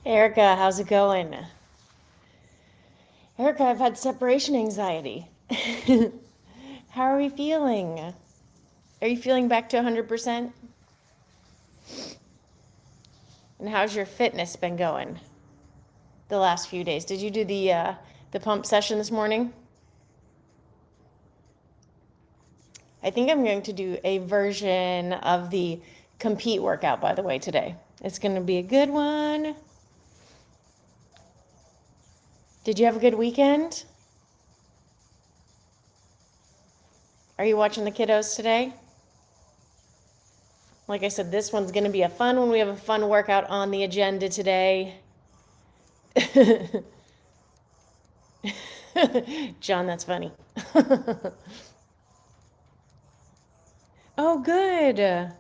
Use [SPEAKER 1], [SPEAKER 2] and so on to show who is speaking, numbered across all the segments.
[SPEAKER 1] Erica, how's it going? Erica, I've had separation anxiety. How are we feeling? Are you feeling back to 100%? And how's your fitness been going the last few days? Did you do the pump session this morning? I think I'm going to do a version of the compete workout, by the way, today. It's going to be a good one. Did you have a good weekend? Are you watching the kiddos today? Like I said, this one's going to be a fun one. We have a fun workout on the agenda today. John, that's funny. Oh, good.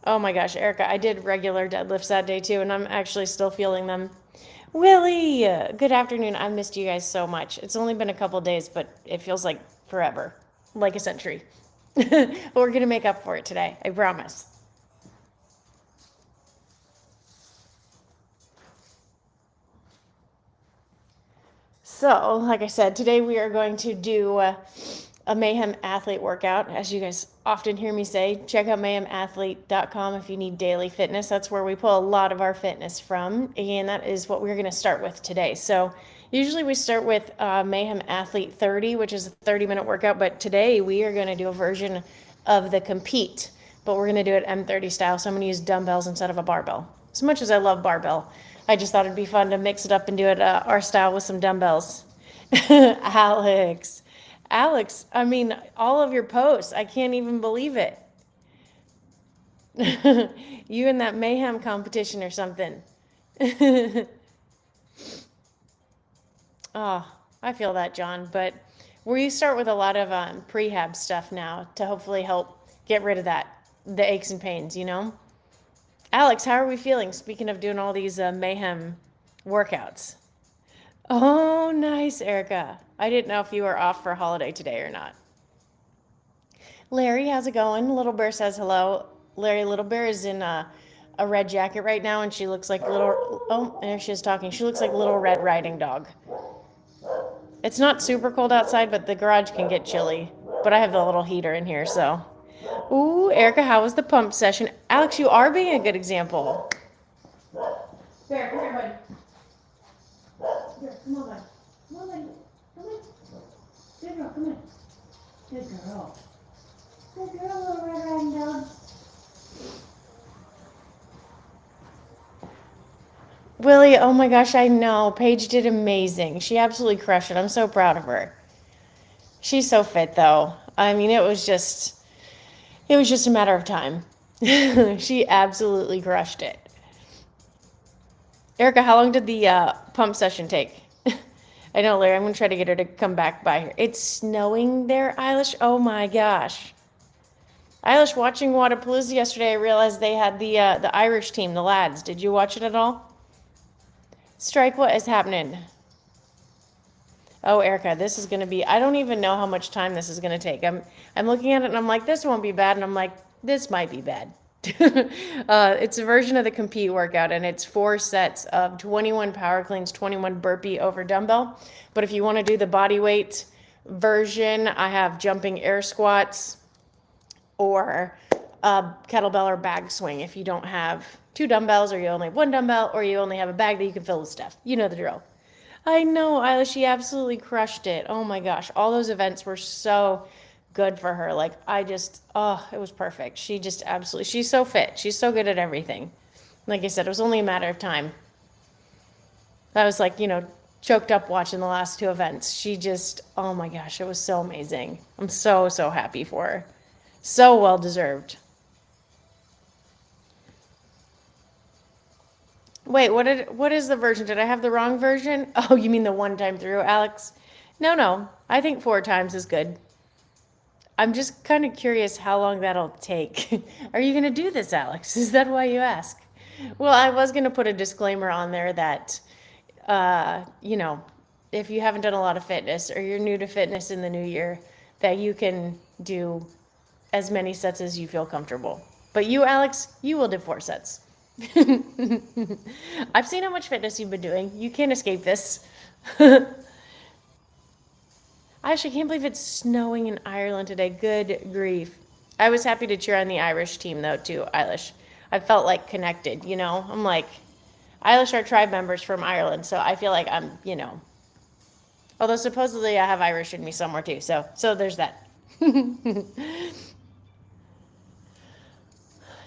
[SPEAKER 1] Oh my gosh, Erica, I did regular deadlifts that day too, and I'm actually still feeling them. Willie, good afternoon. I missed you guys so much. It's only been a couple days, but it feels like forever, like a century. But we're going to make up for it today, I promise. So, like I said, today we are going to do a Mayhem Athlete workout. As you guys often hear me say, check out mayhemathlete.com if you need daily fitness. That's where we pull a lot of our fitness from, and that is what we're going to start with today. So usually we start with Mayhem Athlete 30, which is a 30-minute workout, but today we are going to do a version of the compete, but we're going to do it M30 style, so I'm going to use dumbbells instead of a barbell. As much as I love barbell, I just thought it'd be fun to mix it up and do it our style with some dumbbells. Alex, I mean, all of your posts, I can't even believe it. You in that mayhem competition or something. Oh, I feel that, John. But we start with a lot of prehab stuff now to hopefully help get rid of the aches and pains, you know? Alex, how are we feeling? Speaking of doing all these mayhem workouts. Oh, nice, Erica. I didn't know if you were off for holiday today or not. Larry, how's it going? Little Bear says hello. Larry, Little Bear is in a red jacket right now, and she looks like oh, there she is talking. She looks like Little Red Riding Dog. It's not super cold outside, but the garage can get chilly. But I have the little heater in here, so. Ooh, Erica, how was the pump session? Alex, you are being a good example. Bear, come here, bud. Here, come on, bud. Come on, bud. Come on. Good girl, come here. Good girl. Good girl, Little Red Riding Dog. Willie, oh my gosh, I know. Paige did amazing. She absolutely crushed it. I'm so proud of her. She's so fit, though. I mean, it was just a matter of time. She absolutely crushed it. Erica, how long did the pump session take? I know, Larry. I'm going to try to get her to come back by here. It's snowing there, Eilish? Oh my gosh. Eilish, watching Wadapalooza yesterday, I realized they had the Irish team, the lads. Did you watch it at all? Strike, what is happening? Oh, Erica, this is going to be, I don't even know how much time this is going to take. I'm looking at it and I'm like, this won't be bad. And I'm like, this might be bad. It's a version of the compete workout, and it's 4 sets of 21 power cleans, 21 burpee over dumbbell. But if you want to do the body weight version, I have jumping air squats or kettlebell or bag swing if you don't have 2 dumbbells, or you only have 1 dumbbell, or you only have a bag that you can fill with stuff. You know the drill. I know, Isla, she absolutely crushed it. Oh my gosh, all those events were so good for her. Like, it was perfect. She just absolutely, she's so fit. She's so good at everything. Like I said, it was only a matter of time. I was like, choked up watching the last 2 events. She just, oh my gosh, it was so amazing. I'm so, so happy for her. So well deserved. Wait, what is the version? Did I have the wrong version? Oh, you mean the one time through, Alex? No. I think 4 times is good. I'm just kind of curious how long that'll take. Are you going to do this, Alex? Is that why you ask? Well, I was going to put a disclaimer on there that, if you haven't done a lot of fitness or you're new to fitness in the new year, that you can do as many sets as you feel comfortable. But you, Alex, you will do 4 sets. I've seen how much fitness you've been doing. You can't escape this. I actually can't believe it's snowing in Ireland today. Good grief. I was happy to cheer on the Irish team, though, too, Eilish. I felt like connected, you know? I'm like, Eilish are tribe members from Ireland, so I feel like I'm, you know. Although supposedly I have Irish in me somewhere, too, so there's that.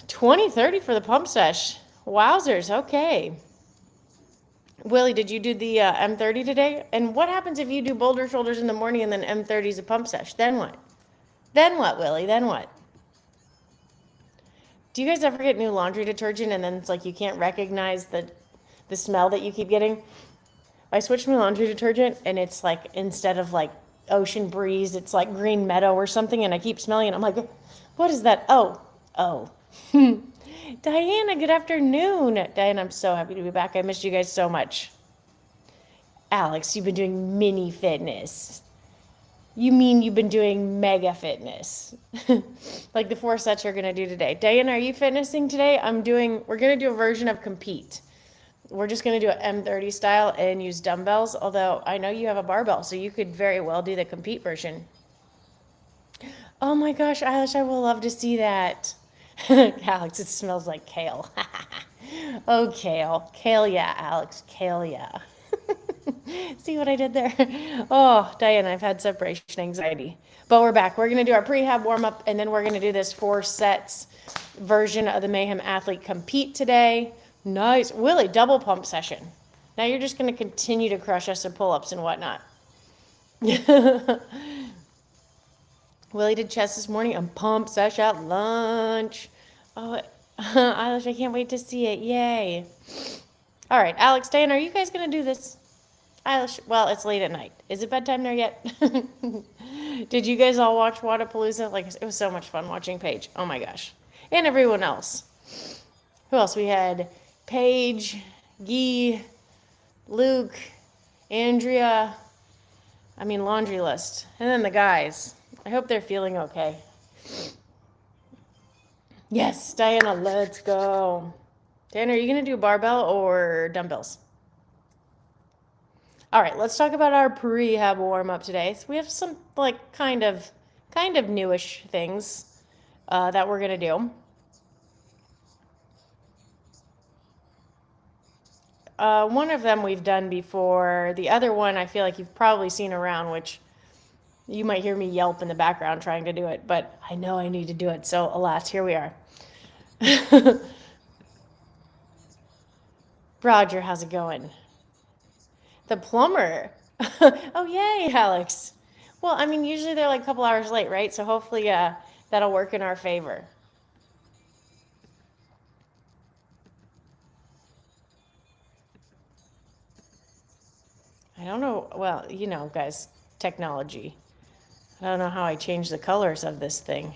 [SPEAKER 1] 20:30 for the pump sesh. Wowzers, okay. Willie, did you do the M30 today? And what happens if you do boulder shoulders in the morning and then M30 is a pump sesh? Then what? Then what, Willie? Then what? Do you guys ever get new laundry detergent and then it's like you can't recognize the smell that you keep getting? I switched my laundry detergent and it's like instead of like ocean breeze, it's like green meadow or something, and I keep smelling it. I'm like, what is that? Oh. Diana, good afternoon. Diana, I'm so happy to be back. I missed you guys so much. Alex, you've been doing mini fitness. You mean you've been doing mega fitness? Like the 4 sets you're going to do today. Diana, are you fitnessing today? We're going to do a version of compete. We're just going to do an M30 style and use dumbbells, although I know you have a barbell, so you could very well do the compete version. Oh my gosh, Eilish, I will love to see that. Alex, it smells like kale. Oh, kale. Kale, yeah, Alex. Kale, yeah. See what I did there? Oh, Diana, I've had separation anxiety. But we're back. We're going to do our prehab warm-up, and then we're going to do this 4 sets version of the Mayhem Athlete Compete today. Nice. Willie, double pump session. Now you're just going to continue to crush us in pull-ups and whatnot. Willie did chest this morning and pump sesh at lunch. Oh, Eilish, I can't wait to see it. Yay. All right, Alex, Diana, are you guys going to do this? Eilish, well, it's late at night. Is it bedtime there yet? Did you guys all watch Wadapalooza? Like, it was so much fun watching Paige. Oh my gosh. And everyone else. Who else? We had Paige, Guy, Luke, Andrea. I mean, laundry list. And then the guys. I hope they're feeling okay. Yes, Diana, let's go. Diana, are you going to do barbell or dumbbells? All right, let's talk about our prehab warm-up today. So we have some like kind of newish things that we're going to do. One of them we've done before. The other one I feel like you've probably seen around, which you might hear me yelp in the background trying to do it, but I know I need to do it. So alas, here we are. Roger, how's it going? The plumber. Oh, yay, Alex. Well, I mean, usually they're like a couple hours late, right? So hopefully that'll work in our favor. I don't know. Well, you know, guys, technology. I don't know how I change the colors of this thing.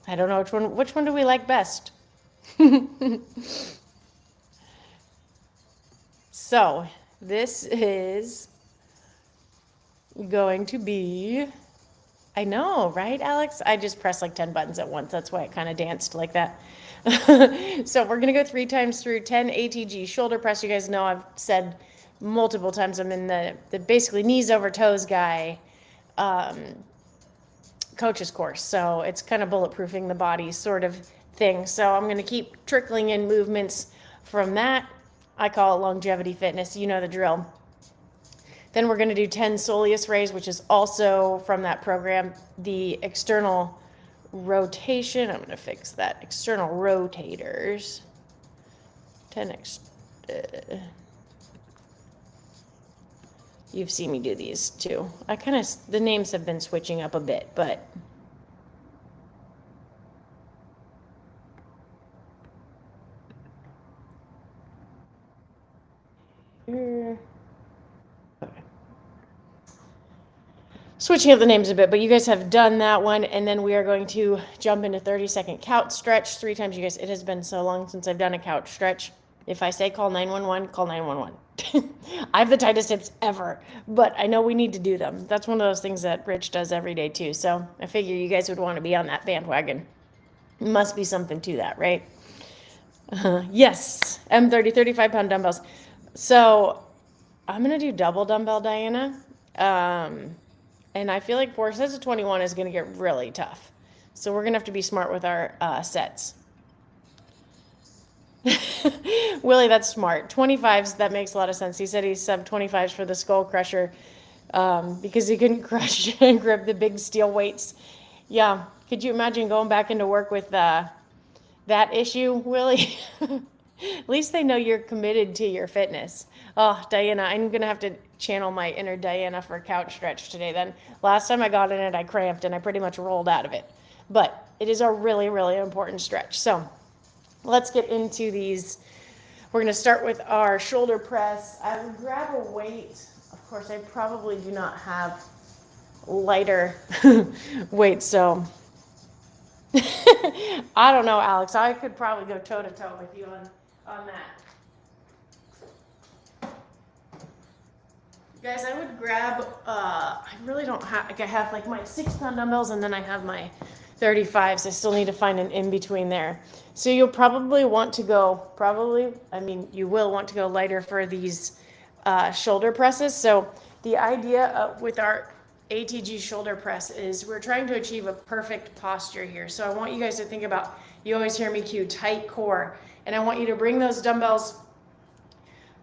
[SPEAKER 1] I don't know which one do we like best? So, this is going to be, I know, right, Alex? I just pressed like 10 buttons at once. That's why it kind of danced like that. So we're going to go 3 times through 10 ATG shoulder press. You guys know I've said multiple times I'm in the basically knees over toes guy coach's course. So it's kind of bulletproofing the body sort of thing. So I'm going to keep trickling in movements from that. I call it longevity fitness. You know the drill. Then we're going to do 10 Soleus Raise, which is also from that program. The external rotation. I'm going to fix that. External rotators. 10 You've seen me do these too. The names have been switching up a bit, but okay. Switching up the names a bit, but you guys have done that one, and then we are going to jump into 30-second couch stretch 3 times. You guys, it has been so long since I've done a couch stretch. If I say call 911, call 911. I have the tightest hips ever, but I know we need to do them. That's one of those things that Rich does every day too. So I figure you guys would want to be on that bandwagon. Must be something to that, right? Yes, M30, 35-pound dumbbells. So I'm going to do double dumbbell, Diana. And I feel like 4 sets of 21 is going to get really tough. So we're going to have to be smart with our sets. Willie, that's smart. 25s, that makes a lot of sense. He said he subbed 25s for the skull crusher because he couldn't crush and grip the big steel weights. Yeah, could you imagine going back into work with that issue, Willie? At least they know you're committed to your fitness. Oh, Diana, I'm going to have to channel my inner Diana for a couch stretch today then. Last time I got in it, I cramped and I pretty much rolled out of it. But it is a really, really important stretch. So let's get into these. We're going to start with our shoulder press. I would grab a weight. Of course, I probably do not have lighter weights, so I don't know, Alex. I could probably go toe-to-toe with you on that. Guys, I would grab, I really don't have, like I have like my 6-pound dumbbells and then I have my 35s. I still need to find an in-between there. So you'll probably want to go, you will want to go lighter for these shoulder presses. So the idea with our ATG shoulder press is we're trying to achieve a perfect posture here. So I want you guys to think about, you always hear me cue tight core, and I want you to bring those dumbbells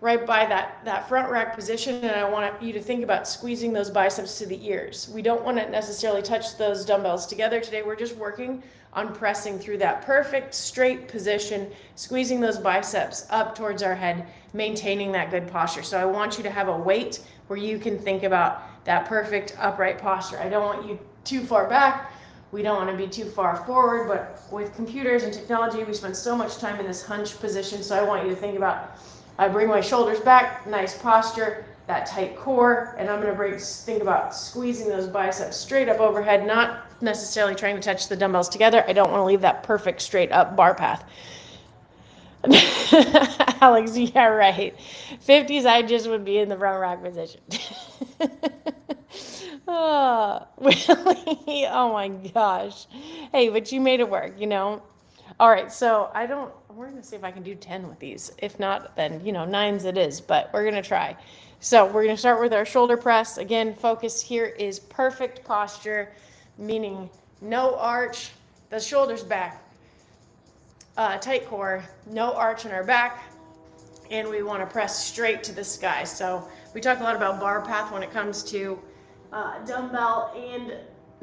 [SPEAKER 1] right by that front rack position, and I want you to think about squeezing those biceps to the ears. We don't want to necessarily touch those dumbbells together today. We're just working on pressing through that perfect straight position, squeezing those biceps up towards our head, maintaining that good posture. So I want you to have a weight where you can think about that perfect upright posture. I don't want you too far back. We don't want to be too far forward, but with computers and technology, we spend so much time in this hunch position. So I want you to think about, I bring my shoulders back, nice posture, that tight core, and I'm going to think about squeezing those biceps straight up overhead, not necessarily trying to touch the dumbbells together. I don't want to leave that perfect straight up bar path. Alex, yeah, right. 50s, I just would be in the front rack position. Oh, really? Oh my gosh. Hey, but you made it work, you know? All right, so we're going to see if I can do 10 with these. If not, then, 9s it is, but we're going to try. So we're going to start with our shoulder press. Again, focus here is perfect posture, meaning no arch, the shoulders back, tight core, no arch in our back, and we want to press straight to the sky. So we talk a lot about bar path when it comes to dumbbell and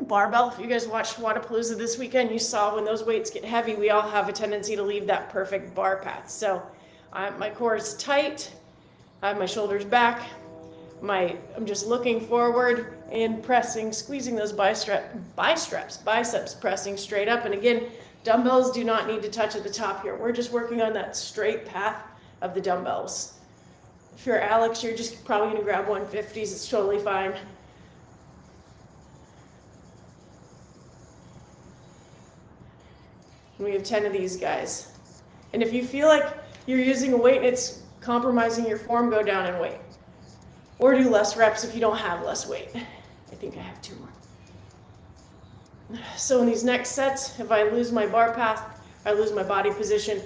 [SPEAKER 1] barbell. If you guys watched Wadapalooza this weekend, you saw when those weights get heavy, we all have a tendency to leave that perfect bar path. So my core is tight. I have my shoulders back. I'm just looking forward and pressing, squeezing those biceps, pressing straight up. And again, dumbbells do not need to touch at the top here. We're just working on that straight path of the dumbbells. If you're Alex, you're just probably going to grab 150s. It's totally fine. We have 10 of these guys. And if you feel like you're using a weight and it's compromising your form, go down in weight. Or do less reps if you don't have less weight. I think I have 2 more. So in these next sets, if I lose my bar path, I lose my body position,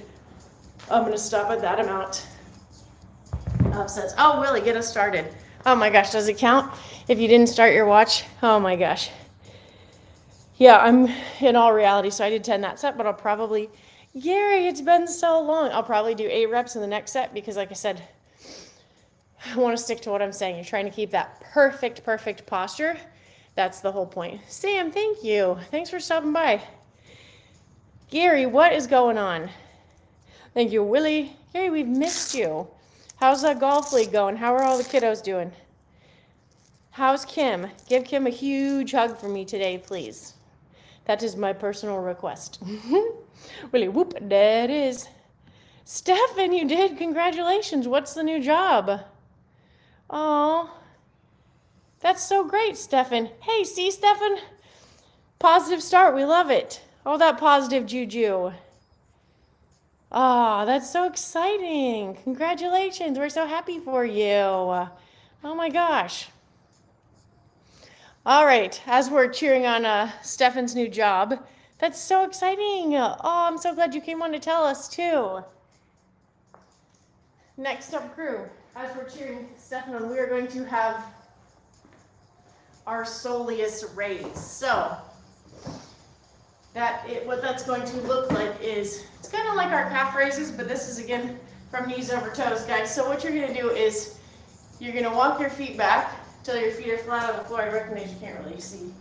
[SPEAKER 1] I'm going to stop at that amount of sets. Oh, Willie, get us started. Oh my gosh, does it count if you didn't start your watch? Oh my gosh. Yeah, I'm in all reality, so I did 10 that set, but I'll probably, Gary, it's been so long. I'll probably do 8 reps in the next set because, like I said, I want to stick to what I'm saying. You're trying to keep that perfect posture. That's the whole point. Sam, thank you. Thanks for stopping by. Gary, what is going on? Thank you, Willie. Gary, we've missed you. How's that golf league going? How are all the kiddos doing? How's Kim? Give Kim a huge hug for me today, please. That is my personal request. Willie, whoop, there it is. Stefan, you did. Congratulations. What's the new job? Oh, that's so great, Stefan. Hey, see, Stefan? Positive start. We love it. All that positive juju. Oh, that's so exciting. Congratulations. We're so happy for you. Oh my gosh. All right, as we're cheering on Stefan's new job, that's so exciting. Oh, I'm so glad you came on to tell us too. Next up, crew, as we're cheering Stefan on, we are going to have our Soleus Raise. So, what that's going to look like is, it's kind of like our calf raises, but this is again from knees over toes, guys. So what you're going to do is, you're going to walk your feet back till your feet are flat on the floor. I recognize you can't really see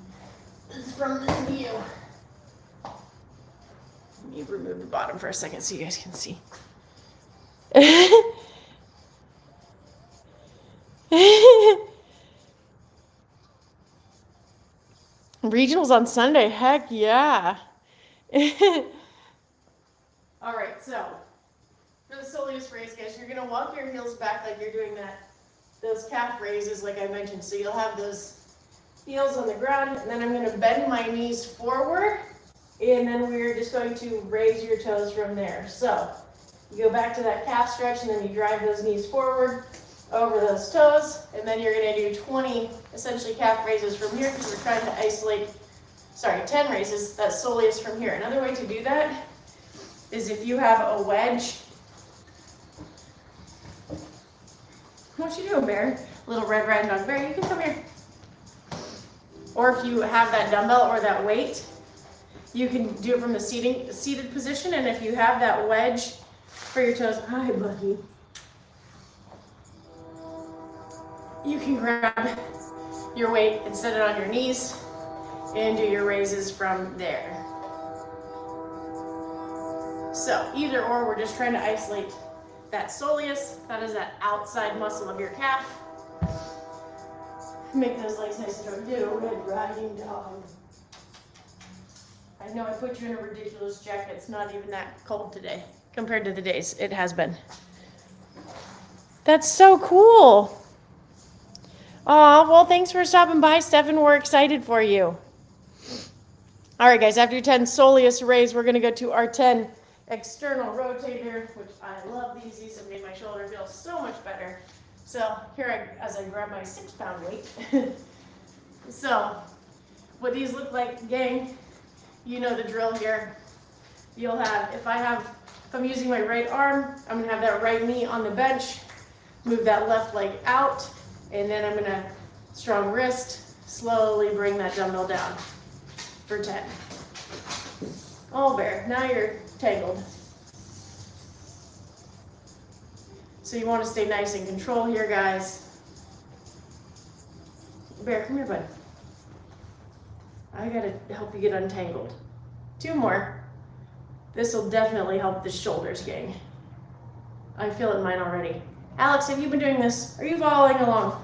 [SPEAKER 1] this from the view. Let me remove the bottom for a second so you guys can see. Regionals on Sunday, heck yeah. All right, so for the Soleus Raise, guys, you're gonna walk your heels back like you're doing those calf raises like I mentioned. So you'll have those heels on the ground, and then I'm gonna bend my knees forward, and then we're just going to raise your toes from there. So you go back to that calf stretch, and then you drive those knees forward over those toes, and then you're gonna do 20 essentially calf raises from here because we're trying to isolate, 10 raises, that's soleus from here. Another way to do that is if you have a wedge. What you doing, Bear? Little red riding dog. Bear, you can come here. Or if you have that dumbbell or that weight, you can do it from the seated position, and if you have that wedge for your toes, hi buddy, you can grab your weight and set it on your knees and do your raises from there. So either or, we're just trying to isolate that soleus, that is that outside muscle of your calf. Make those legs nice and strong. Little red riding dog. I know I put you in a ridiculous jacket. It's not even that cold today compared to the days it has been. That's so cool. Aw, well, thanks for stopping by, Stefan. We're excited for you. All right, guys, after your 10 soleus raise, we're going to go to our 10 external rotator, which I love these. These have made my shoulder feel so much better. So here, as I grab my 6-pound weight. So what these look like, gang, you know the drill here. You'll have, if I'm using my right arm, I'm gonna have that right knee on the bench, move that left leg out, and then I'm gonna strong wrist, slowly bring that dumbbell down for 10. Oh, Bear, now you're tangled. So you want to stay nice and control here, guys. Bear, come here, bud. I gotta help you get untangled. 2 more. This will definitely help the shoulders, gang. I feel it in mine already. Alex, have you been doing this? Are you following along?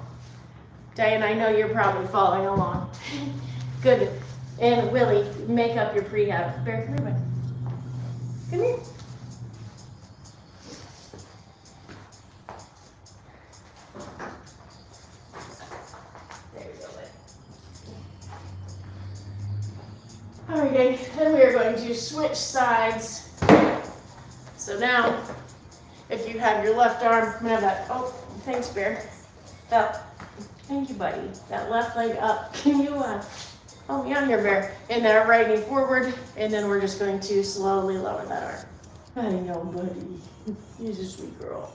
[SPEAKER 1] Diane, I know you're probably following along. Good. And Willie, make up your prehab. Bear, come here, bud. Come here. There we go, bud. All right, gang. Then we are going to switch sides. So now, if you have your left arm, I'm gonna have that. Oh, thanks, Bear. Thank you, buddy. That left leg up. Can you help me out here, Bear? And that right knee forward, and then we're just going to slowly lower that arm. I know, buddy. You're a sweet girl.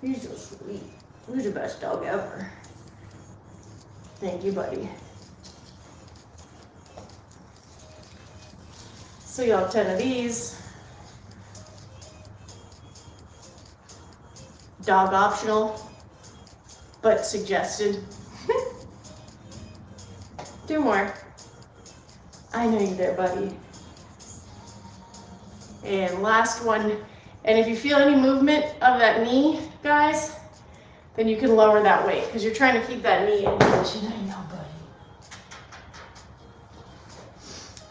[SPEAKER 1] You're so sweet. You're the best dog ever. Thank you, buddy. So you'll have 10 of these. Dog optional, but suggested. 2 more. I know you're there, buddy. And last one. And if you feel any movement of that knee, guys, then you can lower that weight because you're trying to keep that knee in position. I know, buddy.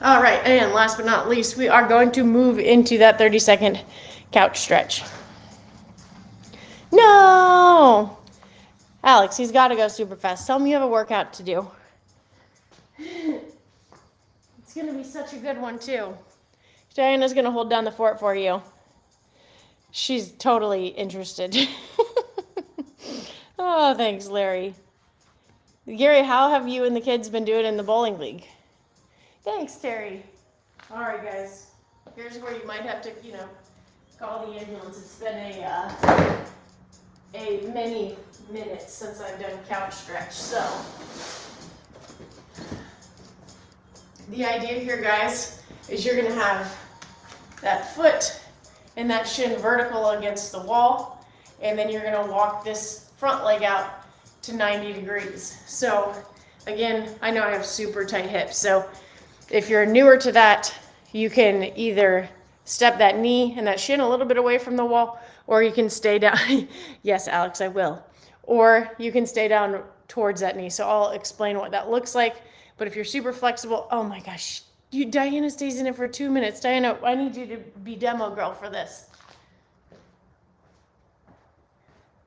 [SPEAKER 1] All right, and last but not least, we are going to move into that 30-second couch stretch. No! Alex, he's got to go super fast. Tell him you have a workout to do. It's going to be such a good one, too. Diana's going to hold down the fort for you. She's totally interested. Oh, thanks, Larry. Gary, how have you and the kids been doing in the bowling league? Thanks, Terry. All right, guys. Here's where you might have to, call the ambulance. It's been a many minutes since I've done couch stretch. So the idea here, guys, is you're gonna have that foot and that shin vertical against the wall, and then you're gonna walk this front leg out to 90 degrees. So again, I know I have super tight hips, so if you're newer to that, you can either step that knee and that shin a little bit away from the wall, or you can stay down. Yes, Alex, I will. Or you can stay down towards that knee. So I'll explain what that looks like. But if you're super flexible, oh my gosh, Diana stays in it for 2 minutes. Diana, I need you to be demo girl for this.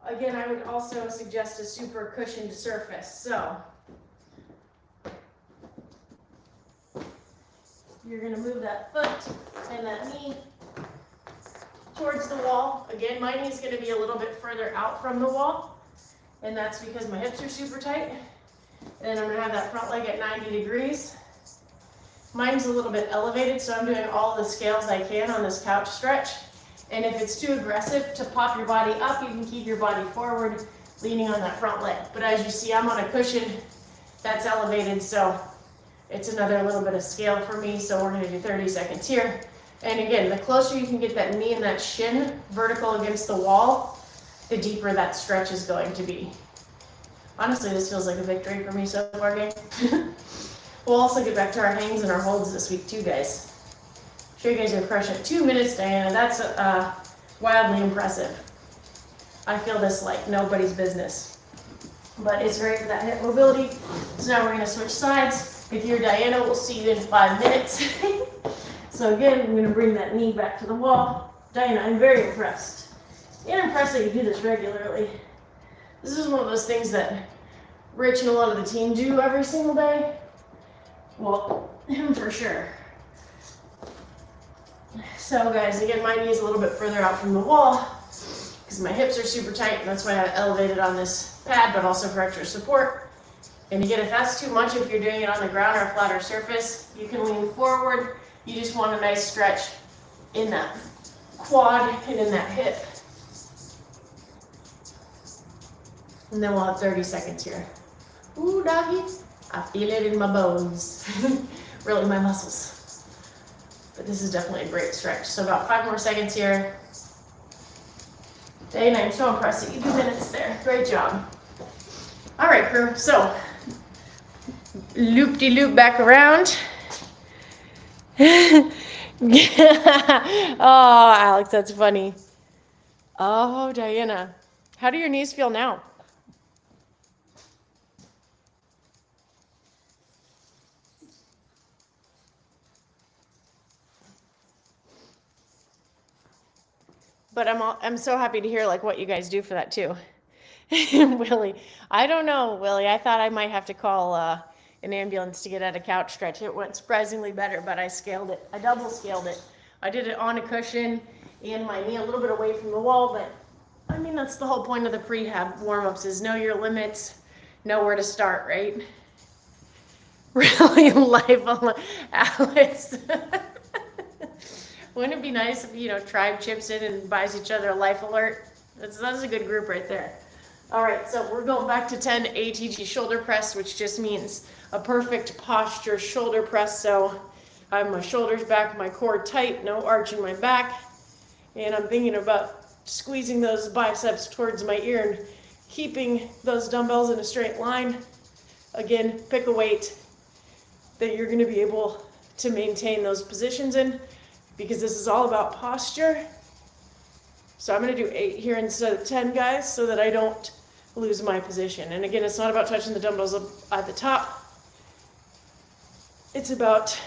[SPEAKER 1] Again, I would also suggest a super cushioned surface. So you're gonna move that foot and that knee towards the wall. Again, my knee's gonna be a little bit further out from the wall, and that's because my hips are super tight. And then I'm gonna have that front leg at 90 degrees. Mine's a little bit elevated, so I'm doing all the scales I can on this couch stretch. And if it's too aggressive to pop your body up, you can keep your body forward, leaning on that front leg. But as you see, I'm on a cushion that's elevated, so it's another little bit of scale for me. So we're gonna do 30 seconds here. And again, the closer you can get that knee and that shin vertical against the wall, the deeper that stretch is going to be. Honestly, this feels like a victory for me so far, gang. We'll also get back to our hangs and our holds this week too, guys. I'm sure you guys are crushing it. 2 minutes, Diana. That's wildly impressive. I feel this like nobody's business. But it's great for that hip mobility. So now we're going to switch sides. If you're Diana, we'll see you in 5 minutes. So again, I'm going to bring that knee back to the wall. Diana, I'm very impressed. And impressed that you do this regularly. This is one of those things that Rich and a lot of the team do every single day. Well, him for sure. So guys, again, my knee is a little bit further out from the wall because my hips are super tight, and that's why I have it elevated on this pad, but also for extra support. And again, if that's too much, if you're doing it on the ground or a flatter surface, you can lean forward. You just want a nice stretch in that quad and in that hip. And then we'll have 30 seconds here. Ooh, doggy. I feel it in my bones. Really, my muscles. But this is definitely a great stretch. So about 5 more seconds here. Dana, I'm so impressed that you 2 minutes there. Great job. All right, crew. So loop-de-loop back around. Oh, Alex, that's funny. Oh, Diana. How do your knees feel now? But I'm so happy to hear like what you guys do for that too. Willie, I don't know, Willie. I thought I might have to call an ambulance to get at a couch stretch. It went surprisingly better, but I scaled it. I double scaled it. I did it on a cushion and my knee a little bit away from the wall, but I mean, that's the whole point of the prehab warm-ups is know your limits, know where to start, right? Really, life alone. Alex. Wouldn't it be nice if, Tribe chips in and buys each other a life alert? That's a good group right there. All right, so we're going back to 10 ATG shoulder press, which just means a perfect posture shoulder press. So I have my shoulders back, my core tight, no arch in my back. And I'm thinking about squeezing those biceps towards my ear and keeping those dumbbells in a straight line. Again, pick a weight that you're gonna be able to maintain those positions in, because this is all about posture. So I'm gonna do 8 here instead of 10, guys, so that I don't lose my position. And again, it's not about touching the dumbbells up at the top. It's about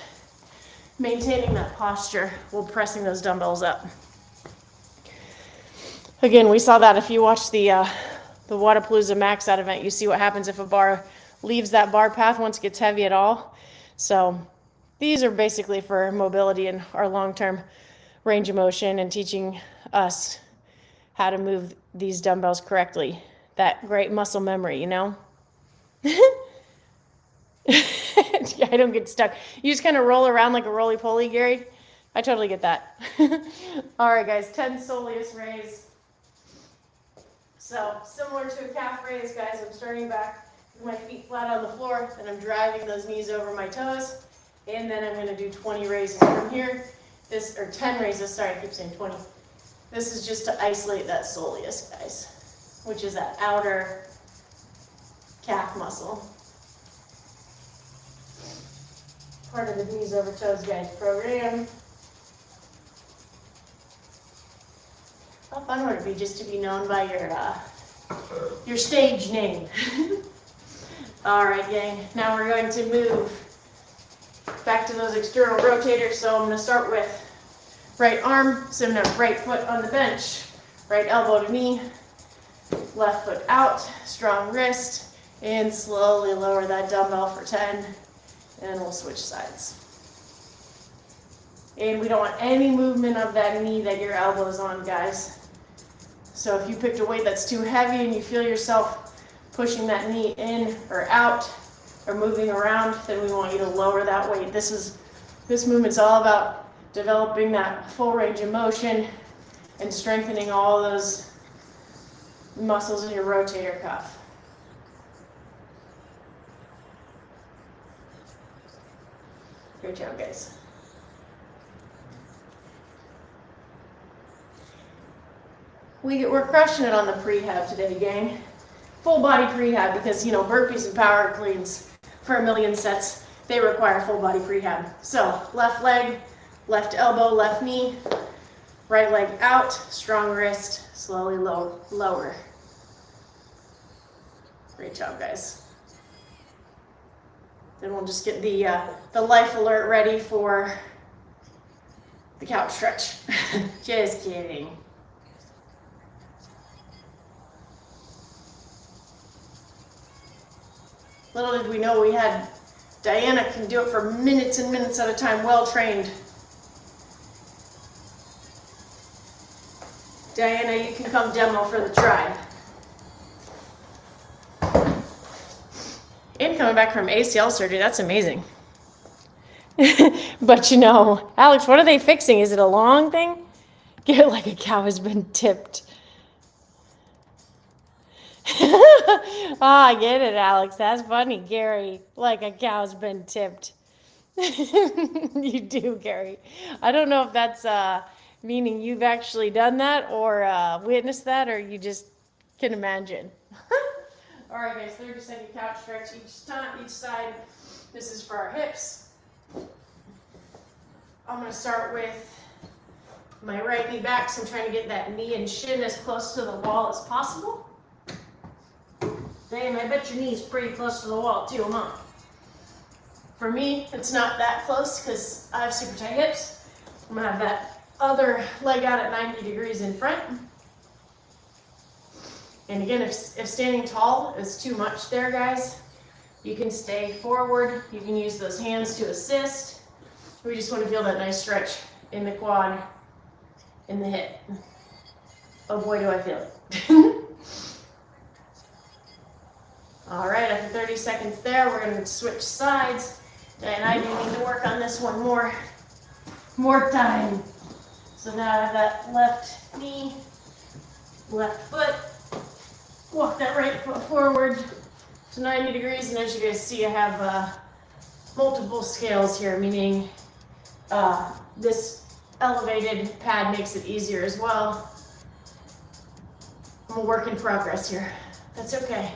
[SPEAKER 1] maintaining that posture while pressing those dumbbells up. Again, we saw that if you watch the Wodapalooza Max Out event, you see what happens if a bar leaves that bar path once it gets heavy at all. So these are basically for mobility and our long-term range of motion and teaching us how to move these dumbbells correctly. That great muscle memory, you know? I don't get stuck. You just kind of roll around like a roly-poly, Gary. I totally get that. All right, guys, 10 Soleus Raise. So similar to a calf raise, guys, I'm starting back with my feet flat on the floor, and I'm driving those knees over my toes, and then I'm going to do 20 raises from here. Or 10 raises, sorry, I keep saying 20. This is just to isolate that soleus, guys, which is that outer calf muscle. Part of the knees over toes, guys, program. How fun would it be just to be known by your stage name? All right, gang. Now we're going to move back to those external rotators. So I'm going to start with right arm. So I'm going to have right foot on the bench, right elbow to knee, left foot out, strong wrist, and slowly lower that dumbbell for 10, and we'll switch sides. And we don't want any movement of that knee that your elbow's on, guys. So if you picked a weight that's too heavy and you feel yourself pushing that knee in or out or moving around, then we want you to lower that weight. This movement's all about developing that full range of motion and strengthening all those muscles in your rotator cuff. Great job, guys. We're crushing it on the prehab today, gang. Full body prehab because, you know, burpees and power cleans for 1,000,000 sets, they require full body prehab. So left leg, left elbow, left knee, right leg out, strong wrist, slowly lower. Great job, guys. Then we'll just get the life alert ready for the couch stretch. Just kidding. Little did we know we had Diana can do it for minutes and minutes at a time, well trained. Diana, you can come demo for the tribe. And coming back from ACL surgery, that's amazing. But you know, Alex, what are they fixing? Is it a long thing? Get it like a cow has been tipped. I get it, Alex. That's funny, Gary. Like a cow's been tipped. You do, Gary. I don't know if that's meaning you've actually done that or witnessed that, or you just can imagine. All right, guys, 30-second couch stretch each side. This is for our hips. I'm going to start with my right knee back, so I'm trying to get that knee and shin as close to the wall as possible. Damn, I bet your knee's pretty close to the wall too, huh? For me, it's not that close because I have super tight hips. I'm going to have that other leg out at 90 degrees in front. And again, if standing tall is too much there, guys, you can stay forward. You can use those hands to assist. We just want to feel that nice stretch in the quad, in the hip. Oh boy, do I feel it. All right, after 30 seconds there, we're going to switch sides. And I do need to work on this one more time. So now I have that left knee, left foot. Walk that right foot forward to 90 degrees. And as you guys see, I have multiple scales here, meaning this elevated pad makes it easier as well. I'm a work in progress here. That's okay.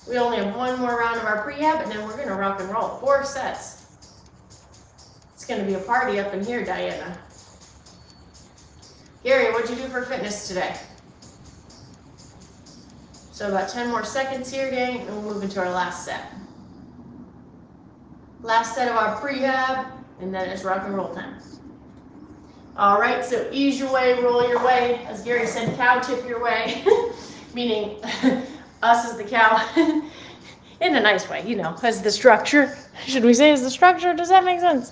[SPEAKER 1] We only have one more round of our prehab, and then we're going to rock and roll. 4 sets. It's going to be a party up in here, Diana. Gary, what'd you do for fitness today? So about 10 more seconds here, gang, and we'll move into our last set. Last set of our prehab, and then it's rock and roll time. All right, so ease your way, roll your way. As Gary said, cow tip your way, meaning us as the cow, in a nice way, you know, as the structure. Should we say as the structure? Does that make sense?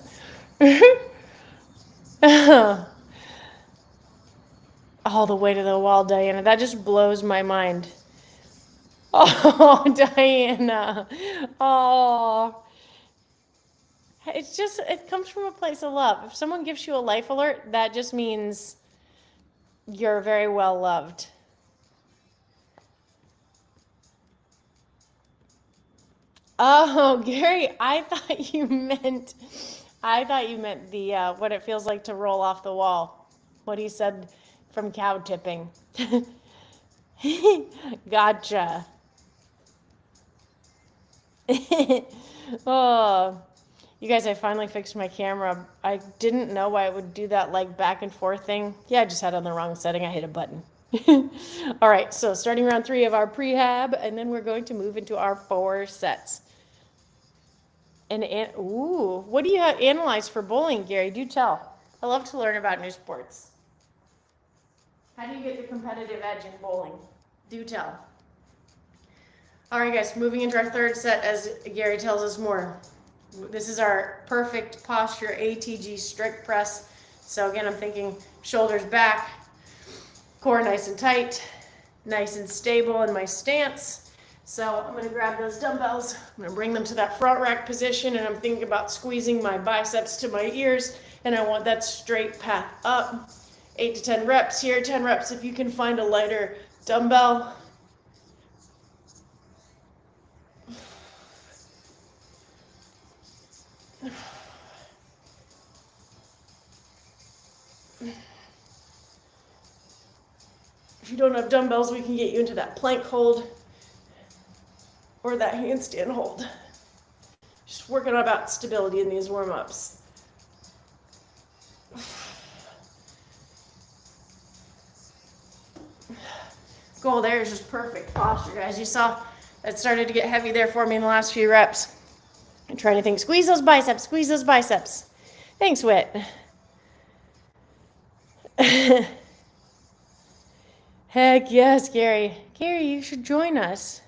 [SPEAKER 1] All the way to the wall, Diana. That just blows my mind. Oh, Diana. Oh. It's just, it comes from a place of love. If someone gives you a life alert, that just means you're very well loved. Oh, Gary, I thought you meant the what it feels like to roll off the wall. What he said from cow tipping. Gotcha. Oh, you guys, I finally fixed my camera. I didn't know why it would do that like back and forth thing. Yeah, I just had it on the wrong setting. I hit a button. All right, so starting round 3 of our prehab, and then we're going to move into our 4 sets. And ooh, what do you have analyzed for bowling, Gary? Do tell. I love to learn about new sports. How do you get the competitive edge in bowling? Do tell. All right, guys, moving into our 3rd set as Gary tells us more. This is our perfect posture ATG strict press. So again, I'm thinking shoulders back, core nice and tight, nice and stable in my stance. So I'm going to grab those dumbbells, I'm going to bring them to that front rack position, and I'm thinking about squeezing my biceps to my ears, and I want that straight path up. 8 to 10 reps here, 10 reps if you can find a lighter dumbbell. If you don't have dumbbells, we can get you into that plank hold or that handstand hold. Just working about stability in these warm-ups. Goal there is just perfect posture, guys. You saw that started to get heavy there for me in the last few reps. I'm trying to think, squeeze those biceps, squeeze those biceps. Thanks, Whit. Heck yes, Gary. Gary, you should join us.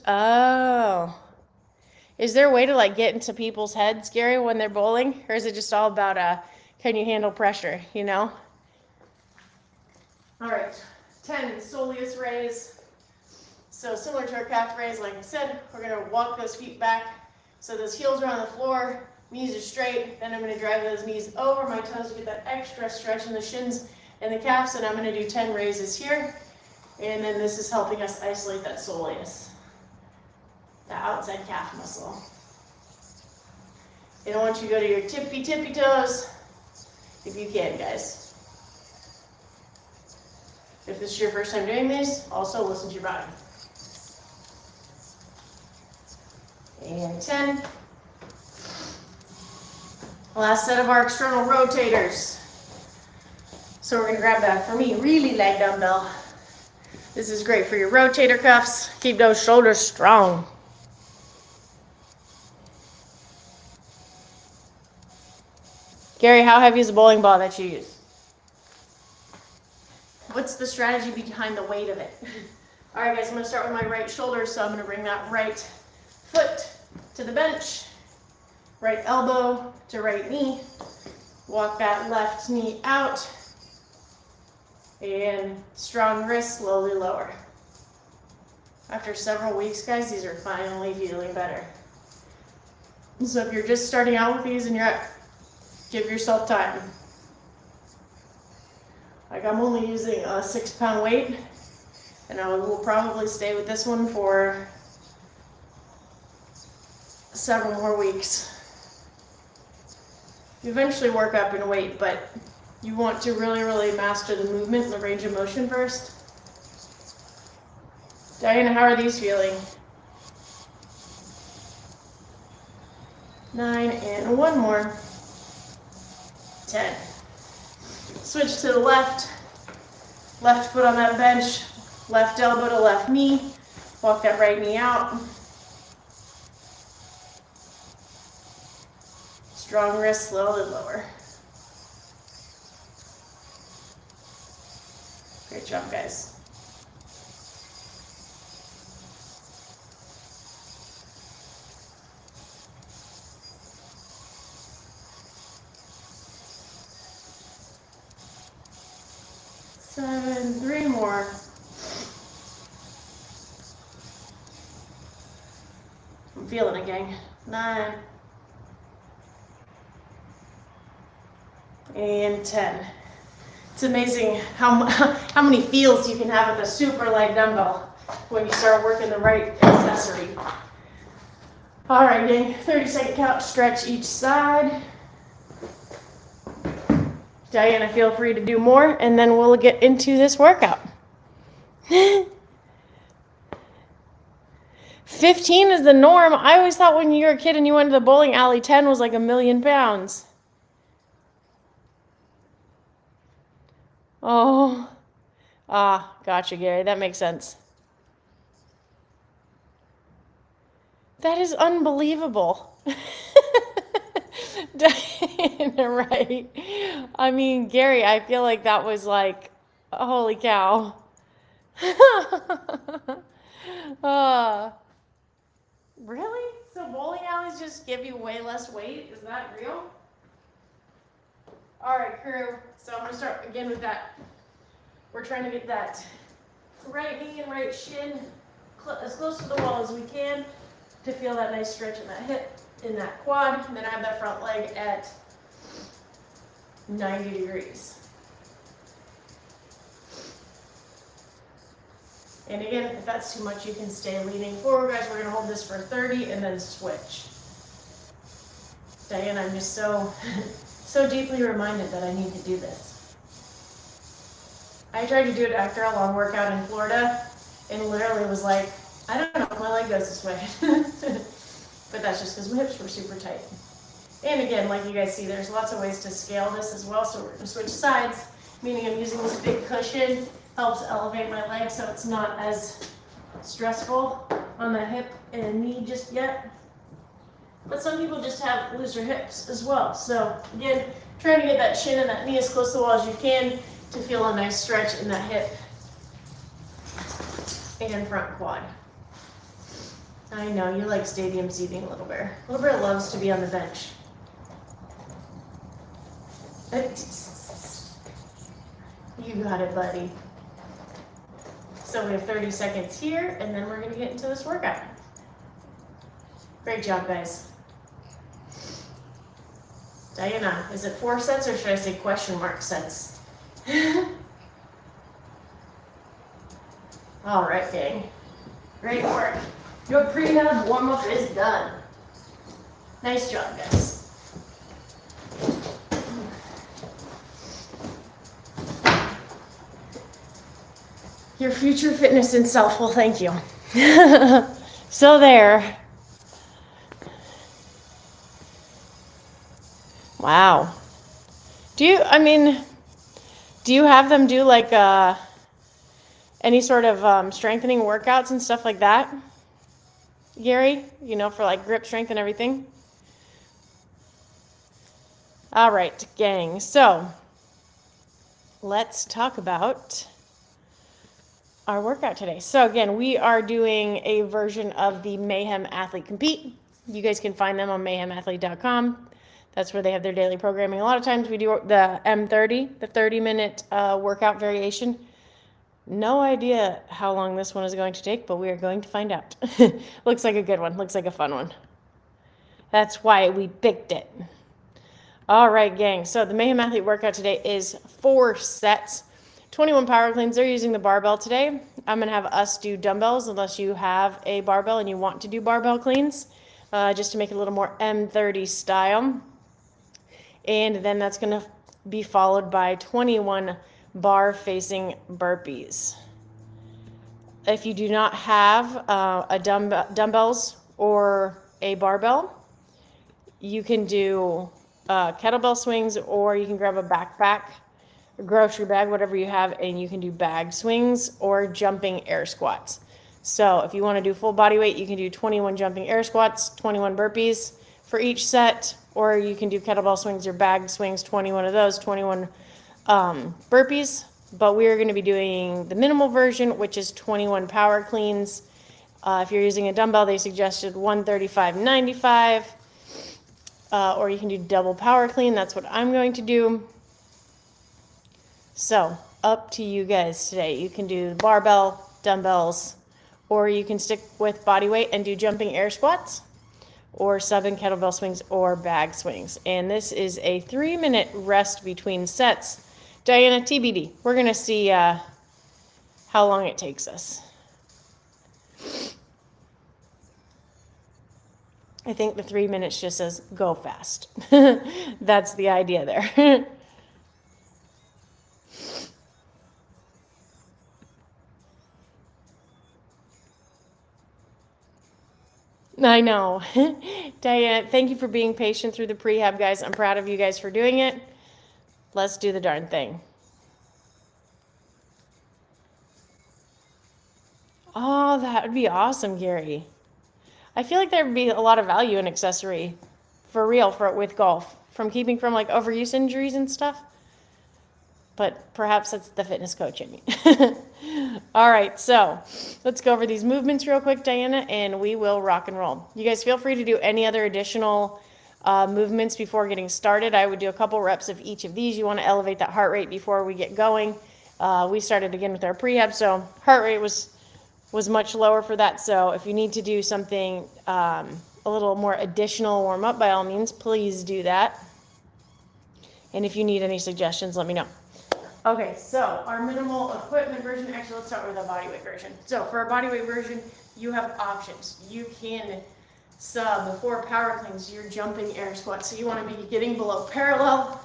[SPEAKER 1] Oh. Is there a way to like get into people's heads, Gary, when they're bowling? Or is it just all about can you handle pressure, you know? All right, 10, Soleus Raise. So similar to our calf raise, like I said, we're gonna walk those feet back. So those heels are on the floor, knees are straight. Then I'm gonna drive those knees over my toes to get that extra stretch in the shins and the calves. And I'm gonna do 10 raises here. And then this is helping us isolate that soleus, the outside calf muscle. And I want you to go to your tippy toes, if you can, guys. If this is your first time doing these, also listen to your body. And 10. Last set of our external rotators. So we're going to grab that, for me, really leg dumbbell. This is great for your rotator cuffs. Keep those shoulders strong. Gary, how heavy is the bowling ball that you use? What's the strategy behind the weight of it? All right, guys, I'm going to start with my right shoulder. So I'm going to bring that right foot to the bench, right elbow to right knee. Walk that left knee out. And strong wrist, slowly lower. After several weeks, guys, these are finally feeling better. So if you're just starting out with these and you're at, give yourself time. Like I'm only using a 6-pound weight, and I will probably stay with this one for several more weeks. You eventually work up in weight, but you want to really, really master the movement and the range of motion first. Diana, how are these feeling? 9, and one more. 10. Switch to the left. Left foot on that bench. Left elbow to left knee. Walk that right knee out. Strong wrist, slowly lower. Great job, guys. 7, 3 more. I'm feeling it, gang. 9. And 10. It's amazing how many feels you can have with a super light dumbbell when you start working the right accessory. All right, gang, 30-second count stretch each side. Diana, feel free to do more, and then we'll get into this workout. 15 is the norm. I always thought when you were a kid and you went to the bowling alley, 10 was like 1,000,000 pounds. Oh, gotcha, Gary. That makes sense. That is unbelievable. Right. I mean, Gary, I feel like that was like, holy cow. Really? So bowling alleys just give you way less weight? Is that real? All right, crew. So I'm going to start again with that. We're trying to get that right knee and right shin as close to the wall as we can to feel that nice stretch in that hip, in that quad. And then I have that front leg at 90 degrees. And again, if that's too much, you can stay leaning forward, guys. We're going to hold this for 30 and then switch. Diana, I'm just so deeply reminded that I need to do this. I tried to do it after a long workout in Florida and literally was like, I don't know if my leg goes this way. But that's just because my hips were super tight. And again, like you guys see, there's lots of ways to scale this as well. So we're going to switch sides, meaning I'm using this big cushion. Helps elevate my leg so it's not as stressful on the hip and knee just yet. But some people just have looser hips as well. So again, trying to get that shin and that knee as close to the wall as you can to feel a nice stretch in that hip and front quad. I know, you like stadium seating, Little Bear. Little Bear loves to be on the bench. You got it, buddy. So we have 30 seconds here, and then we're going to get into this workout. Great job, guys. Diana, is it 4 sets, or should I say question mark sets? All right, gang. Great work. Your prehab warm-up is done. Nice job, guys. Your future fitness and self will thank you. So there. Wow. Do you have them do like any sort of strengthening workouts and stuff like that? Gary, for like grip strength and everything? All right, gang. So let's talk about our workout today. So again, we are doing a version of the Mayhem Athlete Compete. You guys can find them on mayhemathlete.com. That's where they have their daily programming. A lot of times we do the M30, the 30-minute workout variation. No idea how long this one is going to take, but we are going to find out. Looks like a good one. Looks like a fun one. That's why we picked it. All right, gang. So the Mayhem Athlete workout today is 4 sets. 21 power cleans. They're using the barbell today. I'm going to have us do dumbbells unless you have a barbell and you want to do barbell cleans, just to make it a little more M30 style. And then that's going to be followed by 21 bar facing burpees. If you do not have dumbbells or a barbell, you can do kettlebell swings, or you can grab a backpack, a grocery bag, whatever you have, and you can do bag swings or jumping air squats. So if you want to do full body weight, you can do 21 jumping air squats, 21 burpees for each set, or you can do kettlebell swings or bag swings, 21 of those, 21 burpees. But we are going to be doing the minimal version, which is 21 power cleans. If you're using a dumbbell, they suggested 135-95, or you can do double power clean. That's what I'm going to do. So up to you guys today. You can do barbell, dumbbells, or you can stick with body weight and do jumping air squats, or sub and kettlebell swings, or bag swings. And this is a 3-minute rest between sets. Diana, TBD. We're going to see how long it takes us. I think the 3 minutes just says go fast. That's the idea there. I know. Diana, thank you for being patient through the prehab, guys. I'm proud of you guys for doing it. Let's do the darn thing. Oh, that would be awesome, Gary. I feel like there would be a lot of value in accessory for real with golf, from keeping from like overuse injuries and stuff. But perhaps that's the fitness coach in me. All right, so let's go over these movements real quick, Diana, and we will rock and roll. You guys feel free to do any other additional movements before getting started. I would do a couple reps of each of these. You want to elevate that heart rate before we get going. We started again with our prehab, so heart rate was much lower for that. So if you need to do something a little more additional warm up, by all means, please do that. And if you need any suggestions, let me know. Okay, so our minimal equipment version, actually let's start with a bodyweight version. So for a bodyweight version, you have options. You can sub for power cleans, your jumping air squats. So you want to be getting below parallel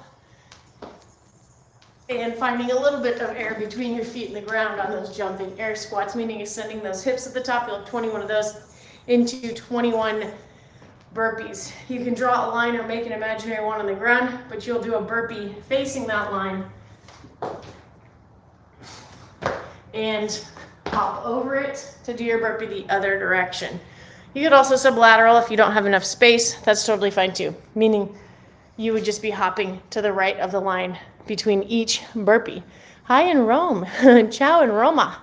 [SPEAKER 1] and finding a little bit of air between your feet and the ground on those jumping air squats, meaning extending those hips at the top. You'll have 21 of those into 21 burpees. You can draw a line or make an imaginary one on the ground, but you'll do a burpee facing that line and hop over it to do your burpee the other direction. You could also sublateral if you don't have enough space. That's totally fine too, meaning you would just be hopping to the right of the line between each burpee. Hi in Rome. Ciao in Roma.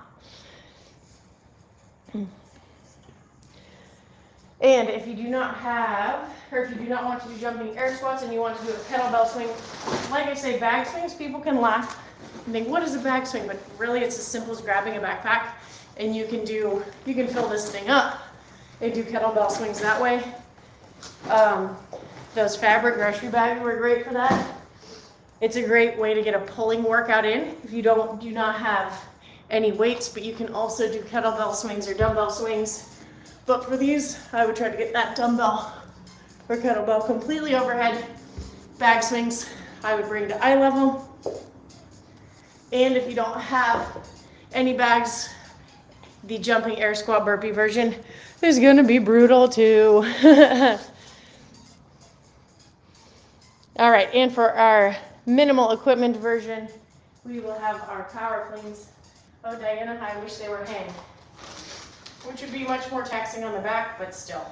[SPEAKER 1] And if you do not have, or if you do not want to do jumping air squats and you want to do a kettlebell swing, like I say, bag swings, people can laugh and think, what is a bag swing? But really it's as simple as grabbing a backpack and you can fill this thing up and do kettlebell swings that way. Those fabric grocery bags were great for that. It's a great way to get a pulling workout in if you do not have any weights, but you can also do kettlebell swings or dumbbell swings. But for these, I would try to get that dumbbell or kettlebell completely overhead. Bag swings, I would bring to eye level. And if you don't have any bags, the jumping air squat burpee version is going to be brutal too. All right, and for our minimal equipment version, we will have our power cleans. Oh, Diana, I wish they were hang, which would be much more taxing on the back, but still.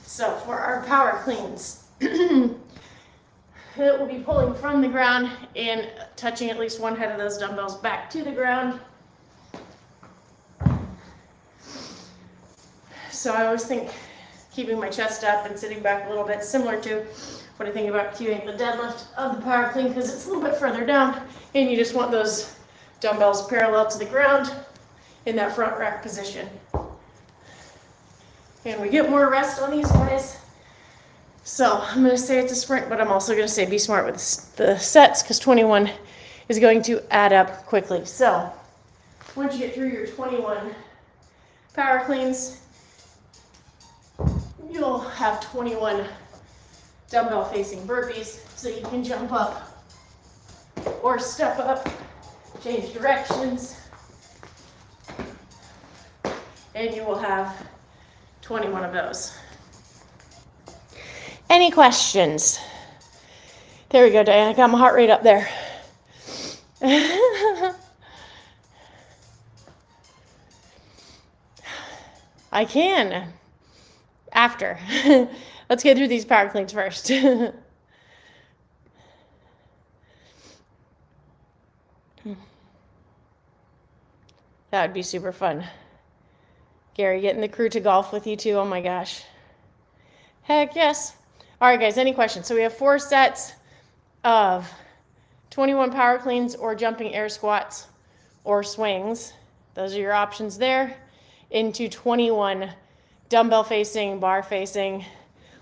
[SPEAKER 1] So for our power cleans, it will be pulling from the ground and touching at least one head of those dumbbells back to the ground. So I always think keeping my chest up and sitting back a little bit, similar to what I think about cueing the deadlift of the power clean, because it's a little bit further down and you just want those dumbbells parallel to the ground in that front rack position. And we get more rest on these guys. So I'm going to say it's a sprint, but I'm also going to say be smart with the sets, because 21 is going to add up quickly. So once you get through your 21 power cleans, you'll have 21 dumbbell facing burpees, so you can jump up or step up, change directions, and you will have 21 of those. Any questions? There we go, Diana. Got my heart rate up there. I can. After. Let's get through these power cleans first. That would be super fun. Gary, getting the crew to golf with you too. Oh my gosh. Heck yes. All right, guys, any questions? So we have 4 sets of 21 power cleans or jumping air squats or swings. Those are your options there. Into 21 dumbbell facing, bar facing,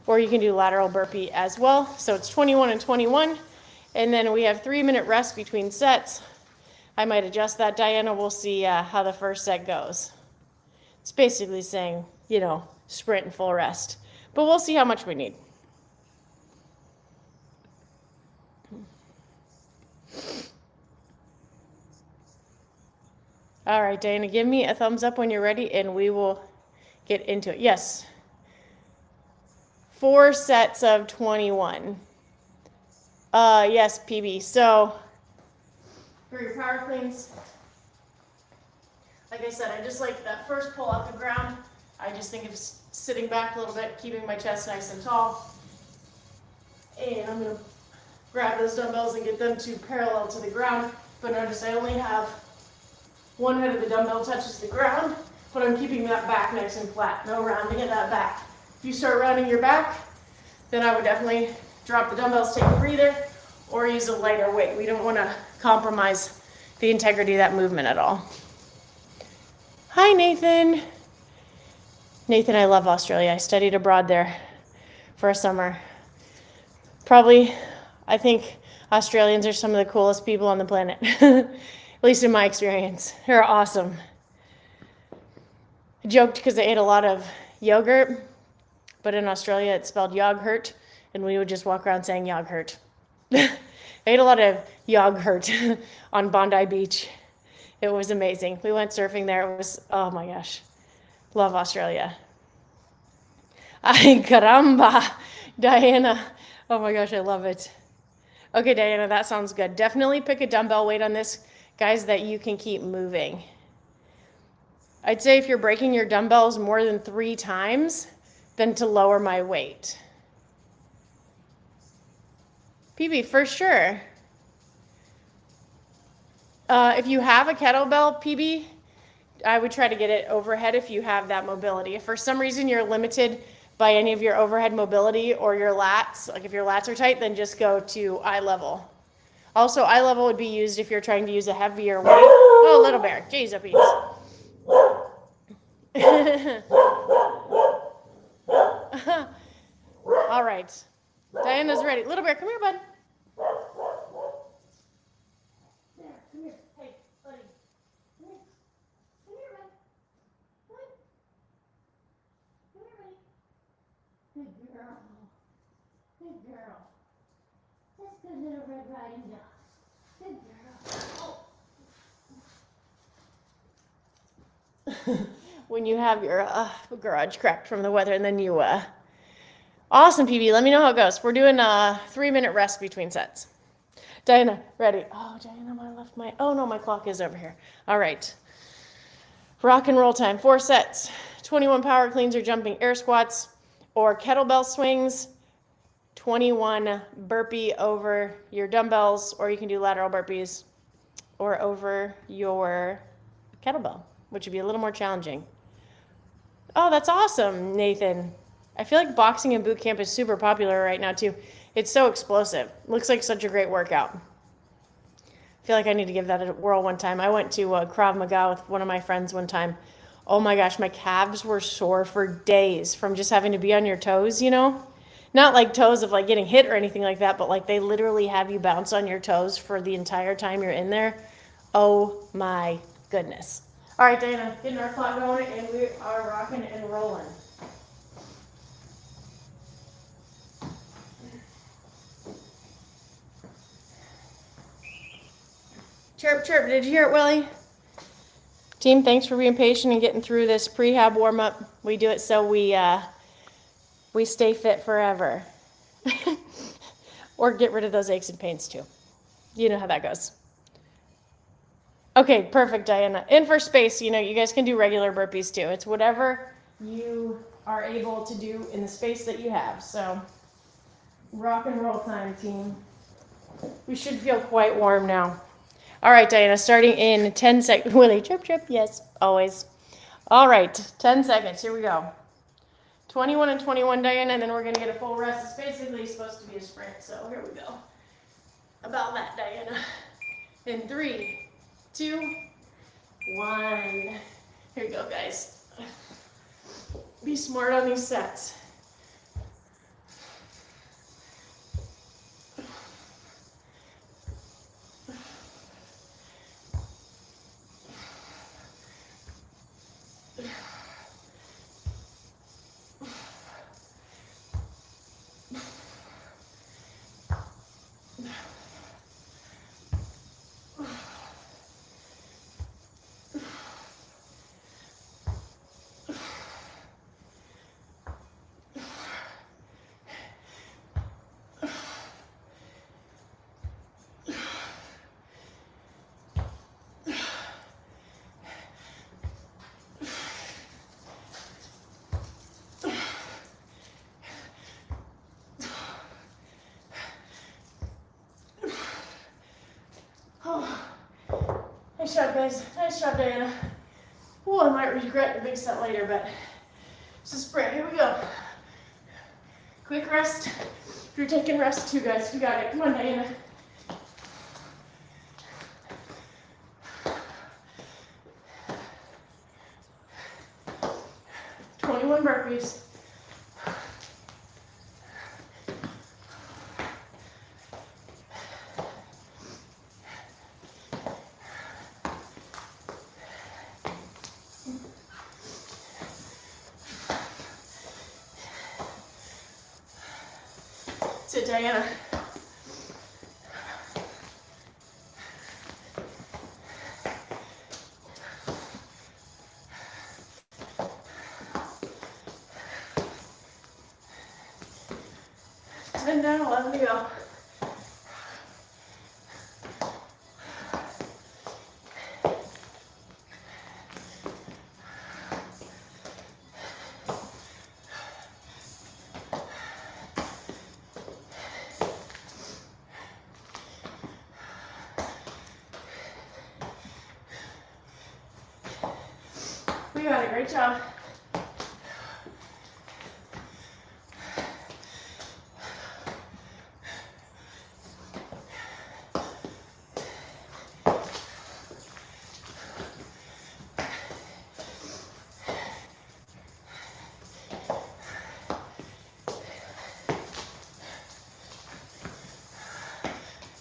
[SPEAKER 1] or you can do lateral burpee as well. So it's 21 and 21. And then we have 3-minute rest between sets. I might adjust that, Diana. We'll see how the first set goes. It's basically saying, you know, sprint and full rest. But we'll see how much we need. All right, Diana, give me a thumbs up when you're ready and we will get into it. Yes. 4 sets of 21. Yes, PB. So for your power cleans, like I said, I just like that first pull off the ground. I just think of sitting back a little bit, keeping my chest nice and tall. And I'm going to grab those dumbbells and get them to parallel to the ground. But notice I only have one head of the dumbbell touches the ground, but I'm keeping that back nice and flat. No rounding of that back. If you start rounding your back, then I would definitely drop the dumbbells, take a breather, or use a lighter weight. We don't want to compromise the integrity of that movement at all. Hi, Nathan. Nathan, I love Australia. I studied abroad there for a summer. Probably, I think Australians are some of the coolest people on the planet, at least in my experience. They're awesome. I joked because I ate a lot of yogurt, but in Australia it's spelled yogurt, and we would just walk around saying yogurt. I ate a lot of yogurt on Bondi Beach. It was amazing. We went surfing there. It was, oh my gosh. Love Australia. Ay, caramba. Diana. Oh my gosh, I love it. Okay, Diana, that sounds good. Definitely pick a dumbbell weight on this, guys, that you can keep moving. I'd say if you're breaking your dumbbells more than 3 times, then to lower my weight. PB, for sure. If you have a kettlebell, PB, I would try to get it overhead if you have that mobility. If for some reason you're limited by any of your overhead mobility or your lats, like if your lats are tight, then just go to eye level. Also, eye level would be used if you're trying to use a heavier weight. Oh, little bear. Jeez, up All right. Diana's ready. Little bear, come here, bud. There, come here. Hey, buddy. Come here. Come here, bud. Come on. Come here, buddy. Good girl. Good girl. That's good little Red Riding Dog. Good girl. Oh. When you have your garage cracked from the weather, and then you awesome, PB. Let me know how it goes. We're doing a 3-minute rest between sets. Diana, ready? Oh, Diana, oh no, my clock is over here. All right. Rock and roll time. 4 sets. 21 power cleans or jumping air squats or kettlebell swings. 21 burpee over your dumbbells, or you can do lateral burpees or over your kettlebell, which would be a little more challenging. Oh, that's awesome, Nathan. I feel like boxing and boot camp is super popular right now, too. It's so explosive. Looks like such a great workout. I feel like I need to give that a whirl one time. I went to Krav Maga with one of my friends one time. Oh my gosh, my calves were sore for days from just having to be on your toes, you know? Not like toes of like getting hit or anything like that, but like they literally have you bounce on your toes for the entire time you're in there. Oh my goodness. All right, Dana, getting our clock going, and we are rocking and rolling. Chirp, chirp. Did you hear it, Willie? Team, thanks for being patient and getting through this prehab warm-up. We do it so we stay fit forever. Or get rid of those aches and pains, too. You know how that goes. Okay, perfect, Diana. And for space, you guys can do regular burpees too. It's whatever you are able to do in the space that you have. So, rock and roll time, team. We should feel quite warm now. All right, Diana, starting in 10 seconds. Willie, chirp, chirp. Yes, always. All right, 10 seconds. Here we go. 21 and 21, Diana, and then we're going to get a full rest. It's basically supposed to be a sprint, so here we go. About that, Diana. In 3, 2, 1. Here you go, guys. Be smart on these sets. Nice job, guys. Nice job, Diana. Oh, I might regret the big set later, but it's a sprint. Here we go. Quick rest. If you're taking rest too, guys, you got it. Come on, Diana. Burpees. Sit, Diana. And down, 11 to go. We got it, great job.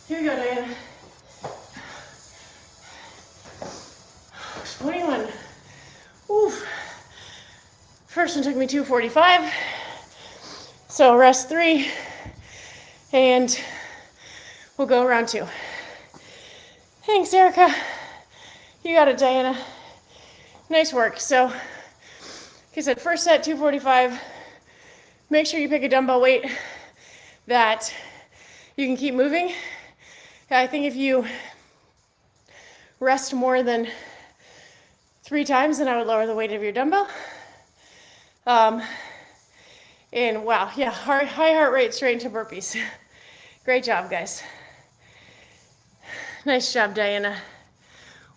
[SPEAKER 1] Here we go, Diana. 21. Oof. First one took me 2:45. So rest 3, and we'll go round 2. Thanks, Erica. You got it, Diana. Nice work. So, like I said, first set, 2:45. Make sure you pick a dumbbell weight that you can keep moving. I think if you rest more than 3 times, then I would lower the weight of your dumbbell. And wow, yeah, high heart rate straight into burpees. Great job, guys. Nice job, Diana.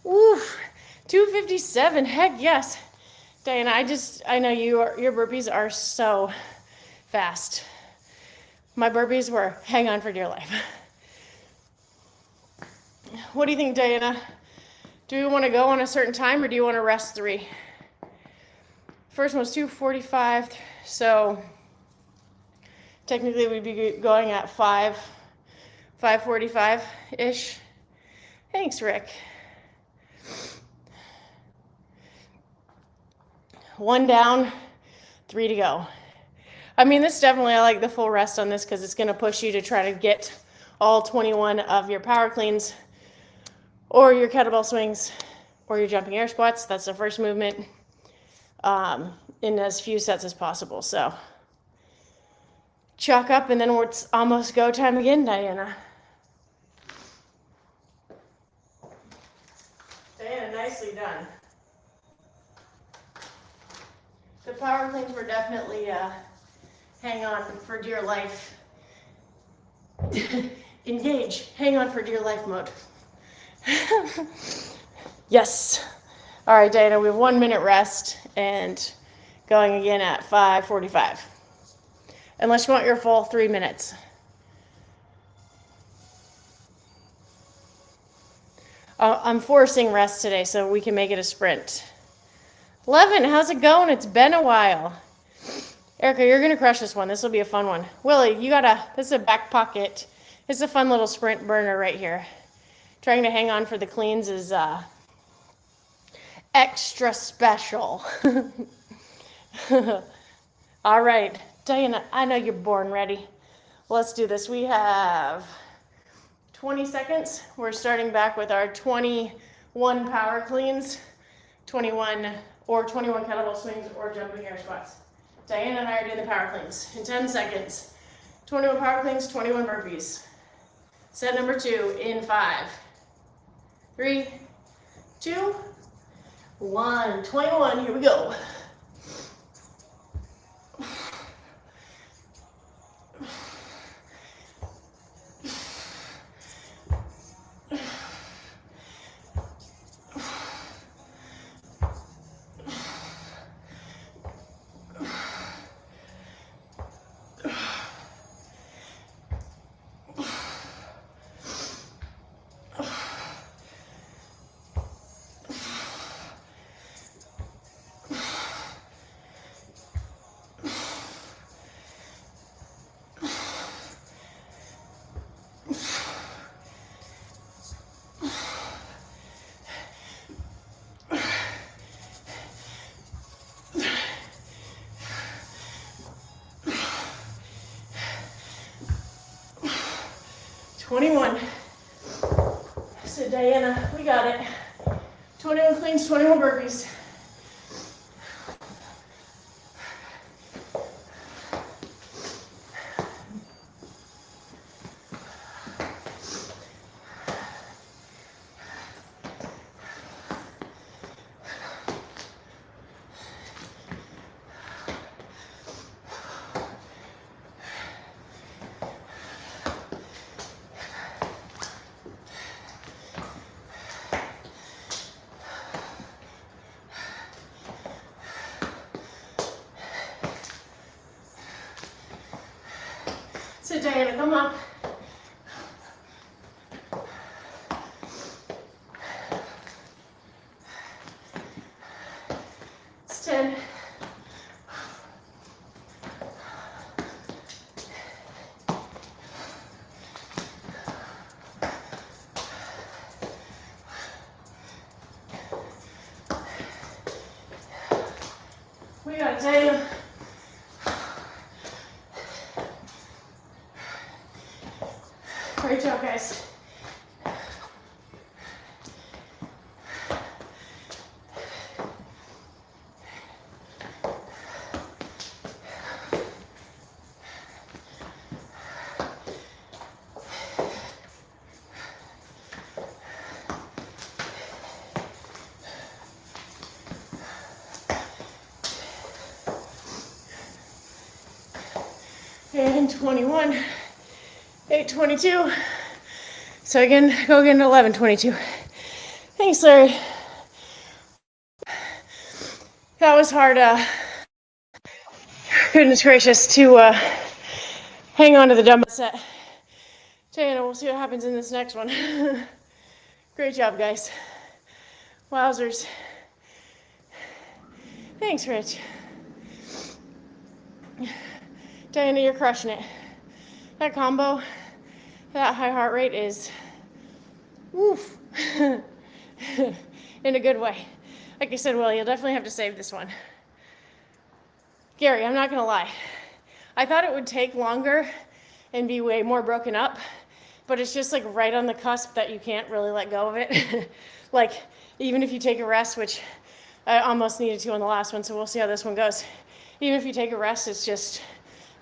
[SPEAKER 1] Oof, 2:57, heck yes. Diana, I know your burpees are so fast. My burpees were hang on for dear life. What do you think, Diana? Do we want to go on a certain time, or do you want to rest 3? First one was 2:45, so technically we'd be going at 5:45-ish. Thanks, Rick. 1 down, 3 to go. I mean, this definitely, I like the full rest on this because it's going to push you to try to get all 21 of your power cleans or your kettlebell swings or your jumping air squats. That's the first movement, in as few sets as possible. So chalk up, and then it's almost go time again, Diana. Diana, nicely done. The power cleans were definitely hang on for dear life. Engage, hang on for dear life mode. Yes. All right, Diana, we have 1 minute rest and going again at 5:45. Unless you want your full 3 minutes. I'm forcing rest today so we can make it a sprint. 11, how's it going? It's been a while. Erica, you're going to crush this one. This will be a fun one. Willie, this is a back pocket. It's a fun little sprint burner right here. Trying to hang on for the cleans is extra special. All right, Diana, I know you're born ready. Let's do this. We have 20 seconds. We're starting back with our 21 power cleans, 21 kettlebell swings or jumping air squats. Diana and I are doing the power cleans in 10 seconds. 21 power cleans, 21 burpees. Set number 2 in 5, 3, 2, 1. 21, here we go. So Diana, we got it. 21 cleans, 21 burpees. So Diana, come on. It's 10. We got it, Diana. Great job, guys. And 21, 8:22. So again, go again to 11:22. Thanks, Larry. That was hard. Goodness gracious, to hang on to the dumbbell set. Diana, we'll see what happens in this next one. Great job, guys. Wowzers. Thanks, Rich. Diana, you're crushing it. That combo, that high heart rate is woof. In a good way. Like I said, Will, you'll definitely have to save this one. Gary, I'm not gonna lie. I thought it would take longer and be way more broken up, but it's just like right on the cusp that you can't really let go of it. Like, even if you take a rest, which I almost needed to on the last one, so we'll see how this one goes. Even if you take a rest, it's just,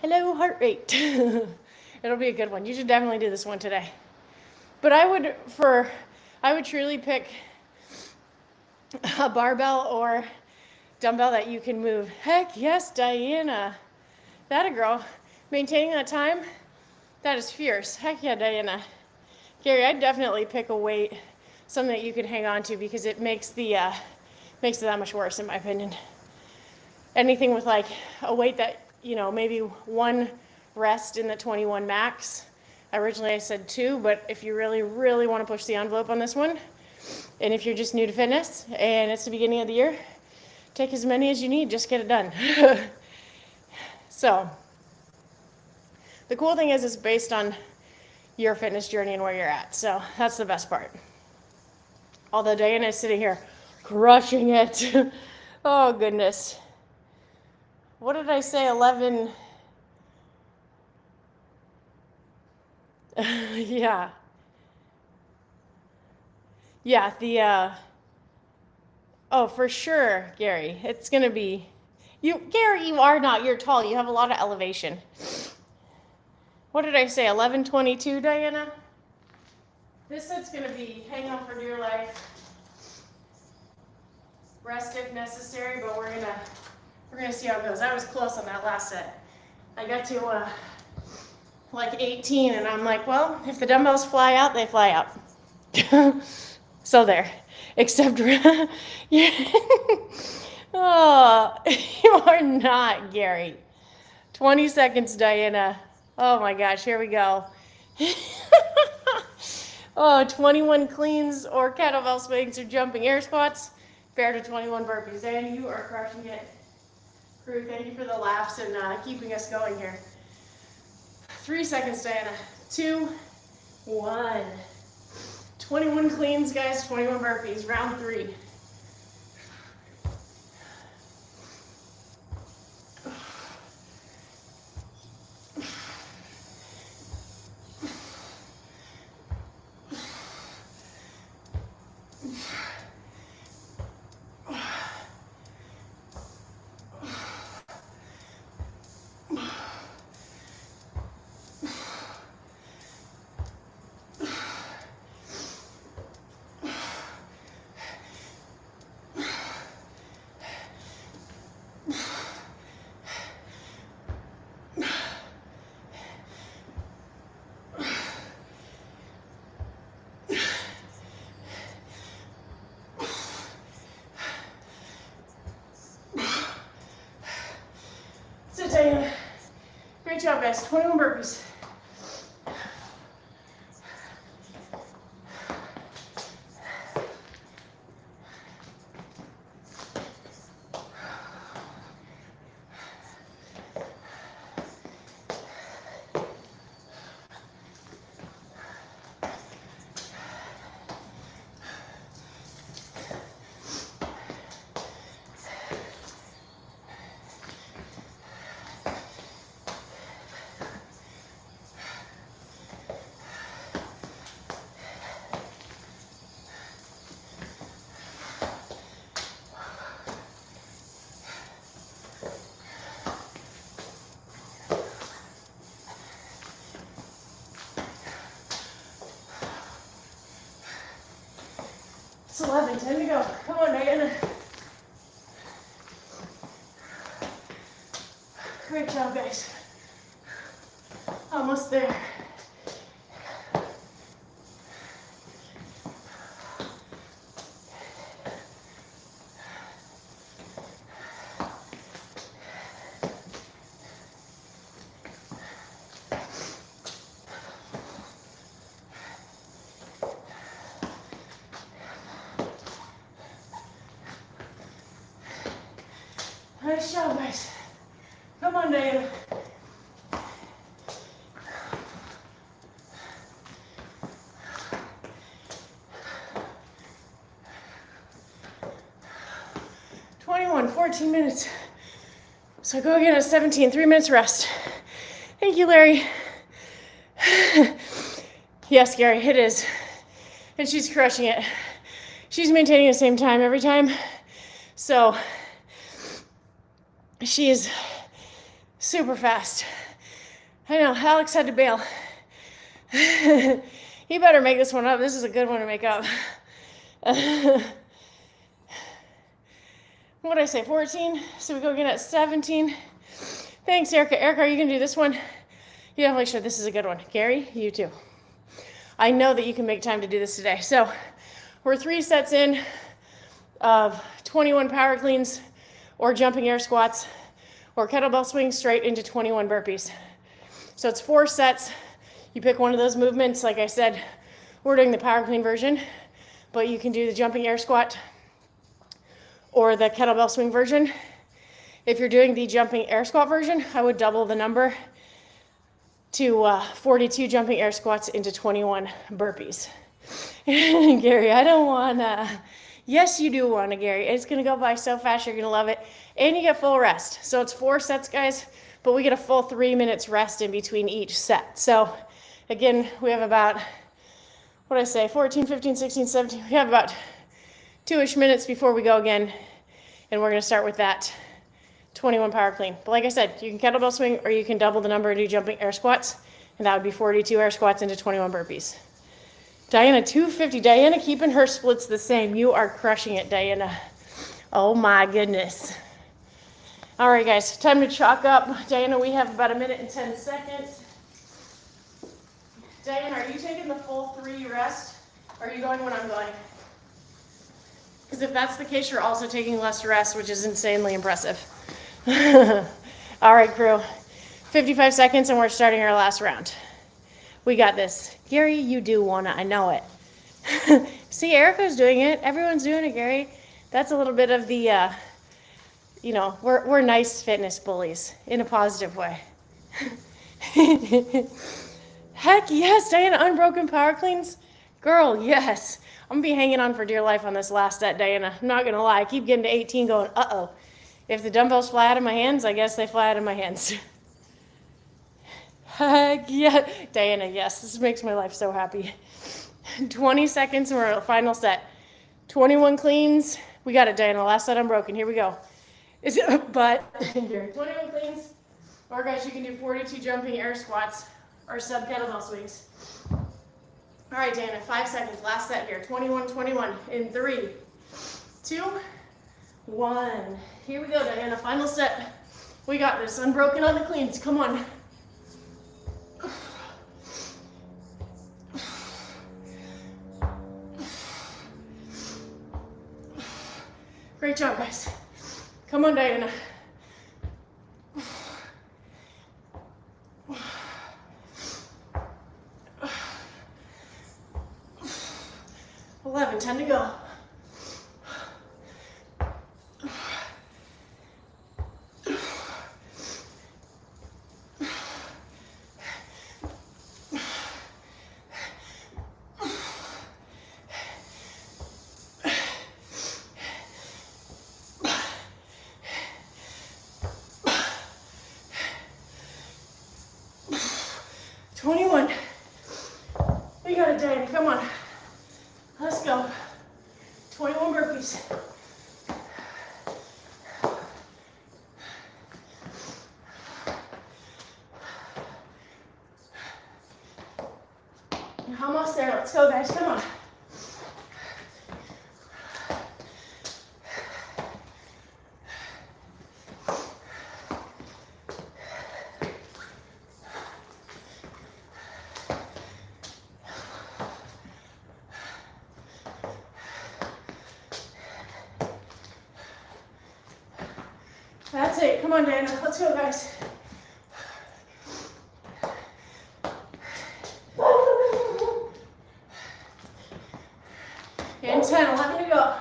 [SPEAKER 1] hello, heart rate. It'll be a good one. You should definitely do this one today. But I would truly pick a barbell or dumbbell that you can move. Heck yes, Diana. That a girl. Maintaining that time, that is fierce. Heck yeah, Diana. Gary, I'd definitely pick a weight, something that you can hang on to, because it makes it that much worse, in my opinion. Anything with like a weight that, you know, maybe one rest in the 21 max. Originally I said 2, but if you really, really want to push the envelope on this one, And if you're just new to fitness and it's the beginning of the year, take as many as you need, just get it done. So the cool thing is it's based on your fitness journey and where you're at. So that's the best part. Although Diana is sitting here crushing it. Oh, goodness. What did I say? 11. Yeah. Yeah, oh, for sure, Gary. It's going to be, Gary, you are not. You're tall. You have a lot of elevation. What did I say? 11:22, Diana? This set's going to be hang on for dear life. Rest if necessary, but we're gonna see how it goes. I was close on that last set. I got to like 18, and I'm like, well, if the dumbbells fly out, they fly out. So there. Except, oh, you are not, Gary. 20 seconds, Diana. Oh my gosh, here we go. Oh, 21 cleans or kettlebell swings or jumping air squats. Fair to 21 burpees. Diana, you are crushing it. Crew, thank you for the laughs and keeping us going here. 3 seconds, Diana. 2, 1. 21 cleans, guys. 21 burpees. Round 3. Diana. Great job, guys. 21 burpees. It's 11, 10 to go. Come on, Diana. Great job, guys. Almost there. Nice job, guys. Come on, Diana. "21, 14 minutes. So go again at 17, 3 minutes rest. Thank you, Larry. Yes, Gary, it is. And she's crushing it. She's maintaining the same time every time. So she is super fast. I know, Alex had to bail. He better make this one up. This is a good one to make up. What did I say, 14? So we go again at 17. Thanks, Erica. Erica, are you going to do this one? You definitely should. This is a good one. Gary, you too. I know that you can make time to do this today. So we're 3 sets in of 21 power cleans or jumping air squats or kettlebell swings straight into 21 burpees. So it's 4 sets. You pick one of those movements. Like I said, we're doing the power clean version. but you can do the jumping air squat or the kettlebell swing version. If you're doing the jumping air squat version, I would double the number to 42 jumping air squats into 21 burpees. Gary, I don't wanna. Yes, you do wanna, Gary. It's gonna go by so fast, you're gonna love it. And you get full rest. So it's 4 sets, guys, but we get a full 3 minutes rest in between each set. So again, we have about, what did I say, 14, 15, 16, 17. We have about 2-ish minutes before we go again. And we're gonna start with that 21 power clean. But like I said, you can kettlebell swing or you can double the number and do jumping air squats. And that would be 42 air squats into 21 burpees. Diana, 250. Diana keeping her splits the same. You are crushing it, Diana. Oh my goodness. All right, guys, time to chalk up. Diana, we have about 1 minute and 10 seconds. Diana, are you taking the full 3 rest? Or are you going when I'm going? Because if that's the case, you're also taking less rest, which is insanely impressive. All right, crew. 55 seconds and we're starting our last round. We got this. Gary, you do wanna, I know it. See, Erica's doing it. Everyone's doing it, Gary. That's a little bit of the, you know, we're nice fitness bullies in a positive way. Heck yes, Diana, unbroken power cleans. Girl, yes. I'm gonna be hanging on for dear life on this last set, Diana. I'm not gonna lie. I keep getting to 18 going, uh-oh. If the dumbbells fly out of my hands, I guess they fly out of my hands. Heck yeah. Diana, yes, this makes my life so happy. 20 seconds and we're at the final set. 21 cleans. We got it, Diana. Last set unbroken. Here we go. Is it but 21 cleans. Or guys, you can do 42 jumping air squats or sub kettlebell swings. All right, Diana, 5 seconds. Last set here. 21, 21 in 3, 2, 1. Here we go, Diana. Final set. We got this. Unbroken on the cleans. Come on. Great job, guys. Come on, Diana. Eleven, 10 to go. We got it, Diana. Come on. Let's go. 21 burpees. You're almost there. Let's go, guys. Come on. That's it. Come on, Diana. Let's go, guys. And 10, 11 to go.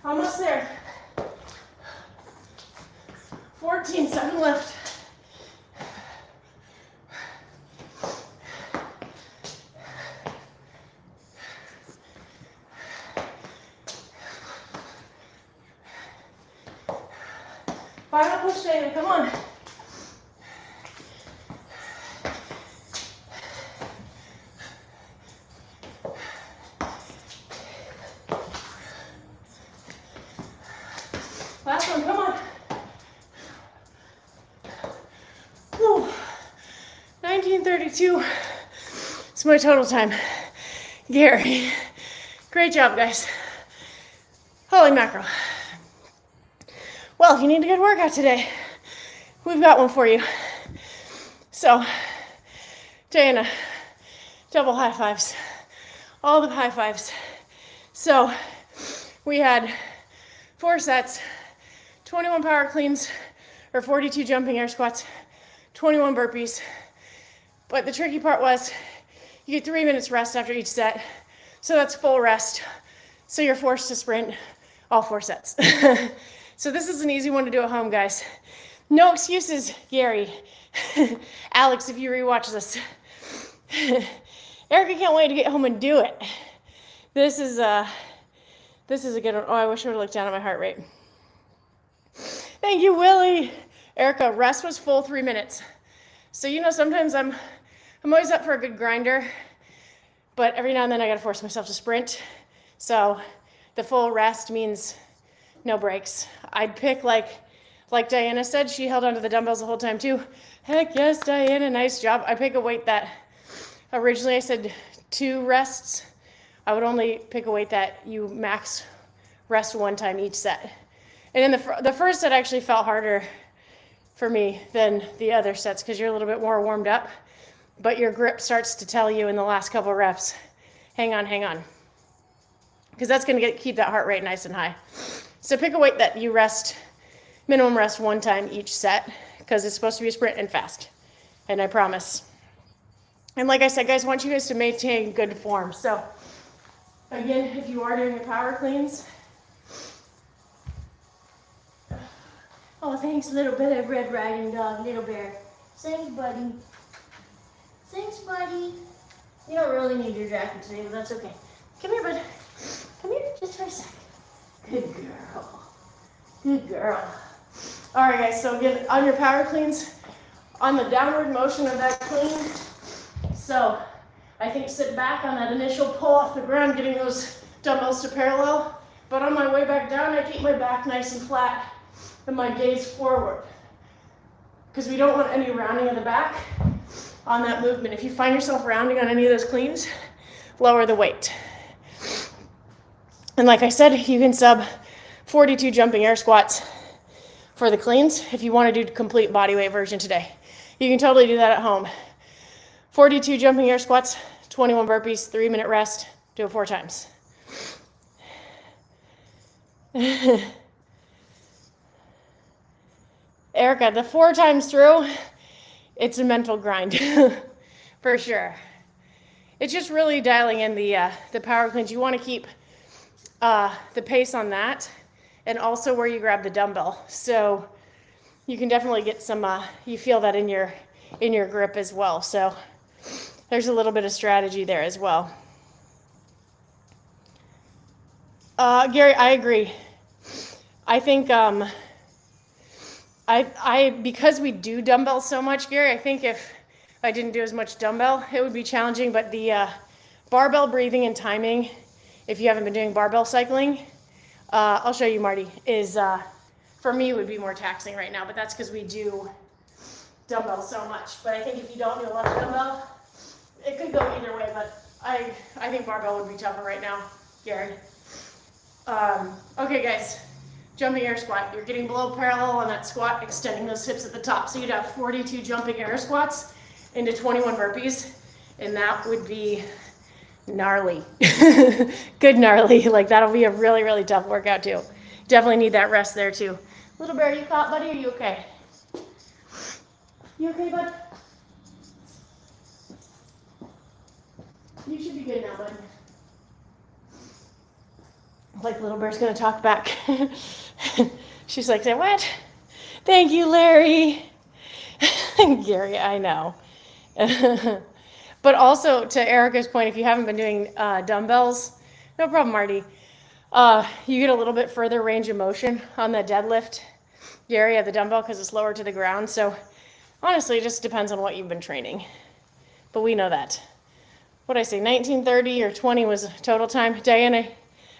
[SPEAKER 1] Almost there. 14, 7 left. Final push, Diana, come on. Last one, come on. Whew. 19:32. It's my total time. Gary, great job, guys. Holy mackerel. Well, if you need a good workout today, we've got one for you. So, Diana, double high fives. All the high fives. So, we had 4 sets, 21 power cleans, or 42 jumping air squats, 21 burpees. But the tricky part was you get 3 minutes rest after each set. So that's full rest. So you're forced to sprint all 4 sets. So this is an easy one to do at home, guys. No excuses, Gary. Alex, if you rewatch this. Erica can't wait to get home and do it. This is a good one. Oh, I wish I would have looked down at my heart rate. Thank you, Willie. Erica, rest was full 3 minutes. So, you know, sometimes I'm always up for a good grinder, but every now and then I got to force myself to sprint. So the full rest means no breaks. I'd pick like Diana said, she held onto the dumbbells the whole time too. Heck yes, Diana, nice job. I pick a weight that originally I said 2 rests. I would only pick a weight that you max rest 1 time each set. And then the first set actually felt harder for me than the other sets because you're a little bit more warmed up, but your grip starts to tell you in the last couple reps, hang on. Because that's going to keep that heart rate nice and high. So pick a weight that you minimum rest 1 time each set, because it's supposed to be a sprint and fast. And I promise. And like I said, guys, I want you guys to maintain good form. So again, if you are doing your power cleans. Oh, thanks, little bit of Red Riding Dog, little bear. Thanks, buddy. Thanks, buddy. You don't really need your jacket today, but that's okay. Come here, bud. Come here, just for a second. Good girl. Good girl. All right, guys, so again, on your power cleans, on the downward motion of that clean, so I think sit back on that initial pull off the ground, getting those dumbbells to parallel, but on my way back down, I keep my back nice and flat and my gaze forward, because we don't want any rounding of the back on that movement. If you find yourself rounding on any of those cleans, lower the weight. And like I said, you can sub 42 jumping air squats for the cleans if you want to do complete body weight version today. You can totally do that at home. 42 jumping air squats, 21 burpees, 3-minute rest, do it 4 times. Erica, the 4 times through, it's a mental grind for sure. It's just really dialing in the power cleans. You want to keep the pace on that, and also where you grab the dumbbell. So you can definitely get some, you feel that in your grip as well. So there's a little bit of strategy there as well. Gary, I agree. I think, because we do dumbbell so much, Gary, I think if I didn't do as much dumbbell, it would be challenging, but the barbell breathing and timing, if you haven't been doing barbell cycling, I'll show you, Marty, is, for me, would be more taxing right now, but that's because we do dumbbell so much. But I think if you don't do a lot of dumbbell, it could go either way, but I think barbell would be tougher right now, Gary. Okay, guys, jumping air squat. You're getting below parallel on that squat, extending those hips at the top. So you'd have 42 jumping air squats into 21 burpees, and that would be gnarly. Good gnarly. Like, that'll be a really, really tough workout too. Definitely need that rest there too. Little bear, you caught, buddy? Are you okay? You okay, bud? You should be good now, bud. Like, little bear's gonna talk back. She's like, say what? Thank you, Larry. Gary, I know. But also, to Erica's point, if you haven't been doing dumbbells, no problem, Marty. You get a little bit further range of motion on the deadlift, Gary, of the dumbbell, because it's lower to the ground. So honestly, it just depends on what you've been training. But we know that. What did I say, 19:30 or 20 was total time? Diana,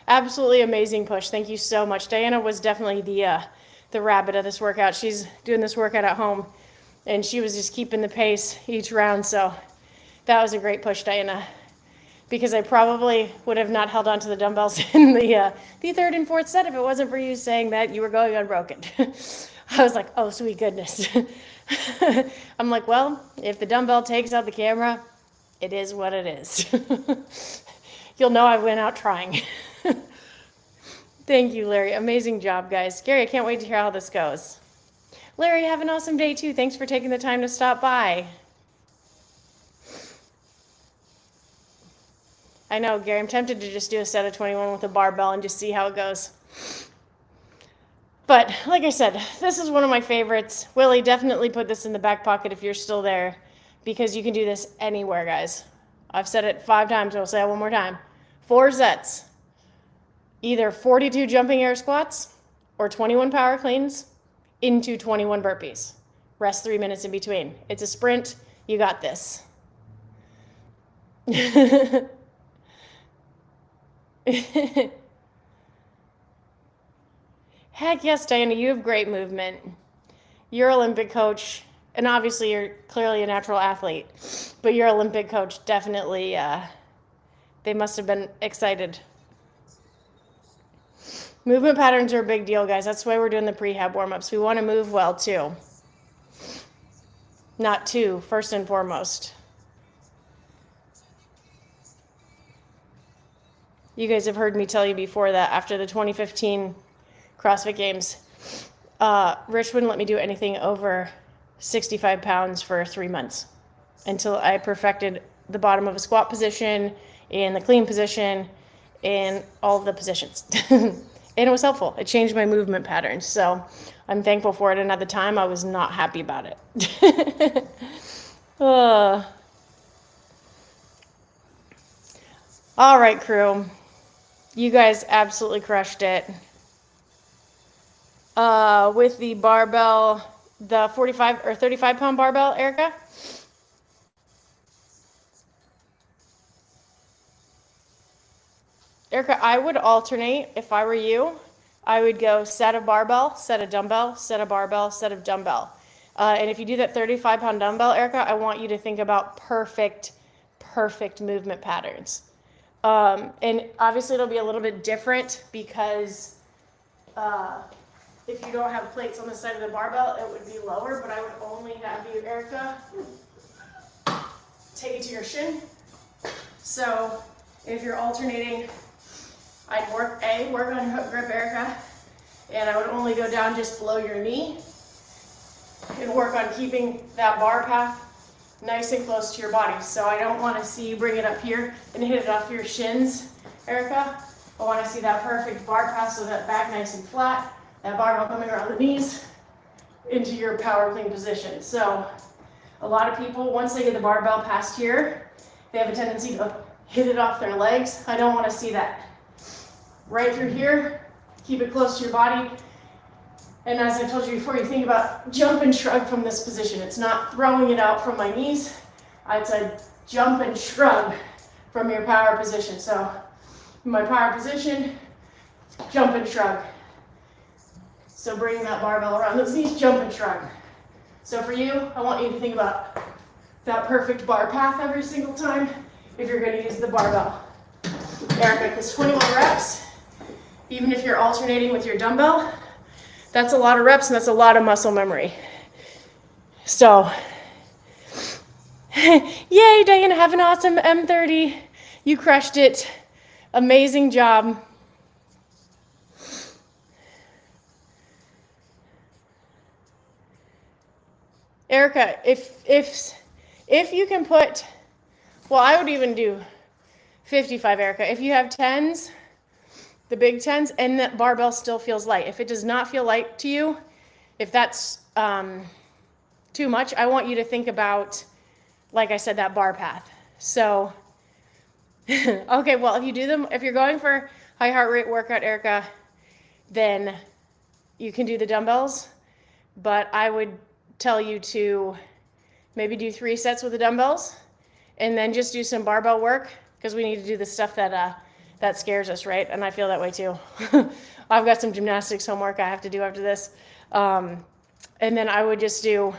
[SPEAKER 1] absolutely amazing push. Thank you so much. Diana was definitely the rabbit of this workout. She's doing this workout at home, and she was just keeping the pace each round. So that was a great push, Diana, because I probably would have not held on to the dumbbells in the 3rd and 4th set if it wasn't for you saying that you were going unbroken. I was like, oh, sweet goodness. I'm like, well, if the dumbbell takes out the camera, it is what it is. You'll know I went out trying. Thank you, Larry. Amazing job, guys. Gary, I can't wait to hear how this goes. Larry, have an awesome day too. Thanks for taking the time to stop by. I know, Gary, I'm tempted to just do a set of 21 with a barbell and just see how it goes. But like I said, this is one of my favorites. Willie, definitely put this in the back pocket if you're still there, because you can do this anywhere, guys. I've said it 5 times, I'll say it one more time. 4 sets. Either 42 jumping air squats or 21 power cleans into 21 burpees. Rest 3 minutes in between. It's a sprint. You got this. Heck yes, Diana, you have great movement. You're Olympic coach, and obviously you're clearly a natural athlete, but your Olympic coach definitely, they must have been excited. Movement patterns are a big deal, guys. That's why we're doing the prehab warm-ups. We want to move well, too. Not two, first and foremost. You guys have heard me tell you before that after the 2015 CrossFit Games, Rich wouldn't let me do anything over 65 pounds for 3 months until I perfected the bottom of a squat position and the clean position and all of the positions. And it was helpful. It changed my movement patterns. So I'm thankful for it. And at the time, I was not happy about it. All right, crew. You guys absolutely crushed it. With the barbell, the 45 or 35 pound barbell, Erica. Erica, I would alternate if I were you. I would go set of barbell, set of dumbbell, set of barbell, set of dumbbell. And if you do that 35 pound dumbbell, Erica, I want you to think about perfect movement patterns. And obviously it'll be a little bit different because if you don't have plates on the side of the barbell, it would be lower, but I would only have you, Erica, take it to your shin. So if you're alternating, I'd work on your hook grip, Erica, and I would only go down just below your knee and work on keeping that bar path nice and close to your body. So I don't want to see you bring it up here and hit it off your shins, Erica. I want to see that perfect bar path, so that back nice and flat, that barbell coming around the knees into your power clean position. So a lot of people, once they get the barbell past here, they have a tendency to hit it off their legs. I don't want to see that. Right through here, keep it close to your body. And as I told you before, you think about jump and shrug from this position. It's not throwing it out from my knees. It's a jump and shrug from your power position. So in my power position, jump and shrug. So bringing that barbell around those knees, jump and shrug. So for you, I want you to think about that perfect bar path every single time if you're going to use the barbell. Erica, because 21 reps, even if you're alternating with your dumbbell, that's a lot of reps and that's a lot of muscle memory. So, yay, Diana, have an awesome M30. You crushed it. Amazing job. Erica, if you can put, well, I would even do 55, Erica. If you have 10s, the big 10s, and that barbell still feels light. If it does not feel light to you, if that's too much, I want you to think about, like I said, that bar path. So, okay, well, if you do them, if you're going for high heart rate workout, Erica, then you can do the dumbbells, but I would tell you to maybe do 3 sets with the dumbbells and then just do some barbell work, because we need to do the stuff that scares us, right? And I feel that way too. I've got some gymnastics homework I have to do after this. And then I would just do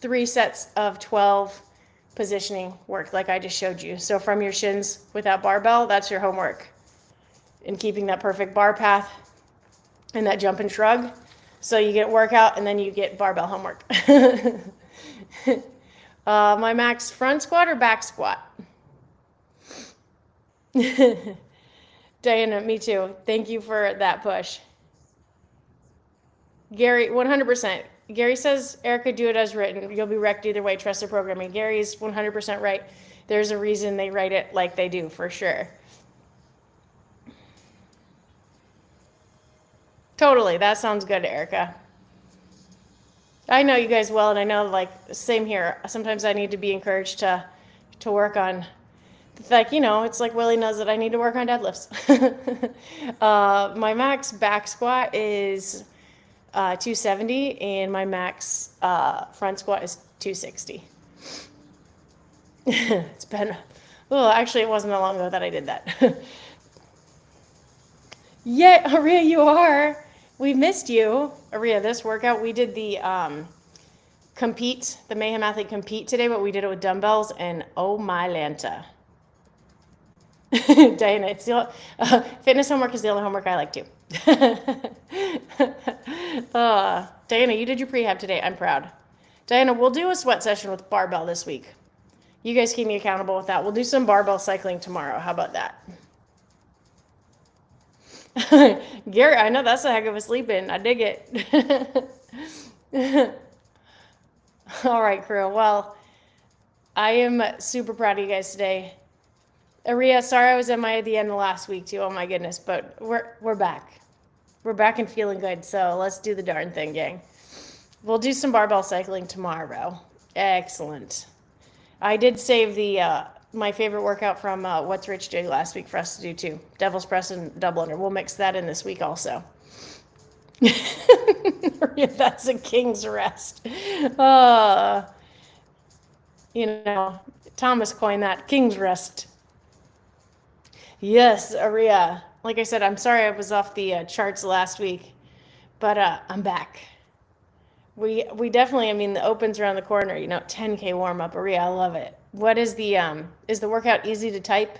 [SPEAKER 1] 3 sets of 12 positioning work like I just showed you. So from your shins with that barbell, that's your homework. And keeping that perfect bar path and that jump and shrug. So you get workout and then you get barbell homework. My max front squat or back squat? Diana, me too. Thank you for that push. Gary, 100%. Gary says, Erica, do it as written. You'll be wrecked either way. Trust the programming. Gary's 100% right. There's a reason they write it like they do, for sure. Totally. That sounds good, Erica. I know you guys well, and I know, like, same here. Sometimes I need to be encouraged to work on, like, it's like Willie knows that I need to work on deadlifts. My max back squat is 270, and my max front squat is 260. It's been, well, actually, it wasn't that long ago that I did that. Yeah, Aria, you are. We missed you. Aria, this workout, we did the the Mayhem Athlete compete today, but we did it with dumbbells, and oh my Lanta. Diana, it's the fitness homework is the only homework I like too. Diana, you did your prehab today. I'm proud. Diana, we'll do a sweat session with barbell this week. You guys keep me accountable with that. We'll do some barbell cycling tomorrow. How about that? Gary, I know that's a heck of a sleep in. I dig it. All right, crew. Well, I am super proud of you guys today. Aria, sorry I was MIA at the end of last week too. Oh my goodness, but we're back. We're back and feeling good. So let's do the darn thing, gang. We'll do some barbell cycling tomorrow. Excellent. I did save the my favorite workout from What's Rich doing last week for us to do too. Devil's press and double under. We'll mix that in this week also. That's a king's rest. Thomas coined that, king's rest. Yes, Aria. Like I said, I'm sorry I was off the charts last week, but I'm back. We definitely, the open's around the corner, 10K warm up. Aria, I love it. What is the workout easy to type?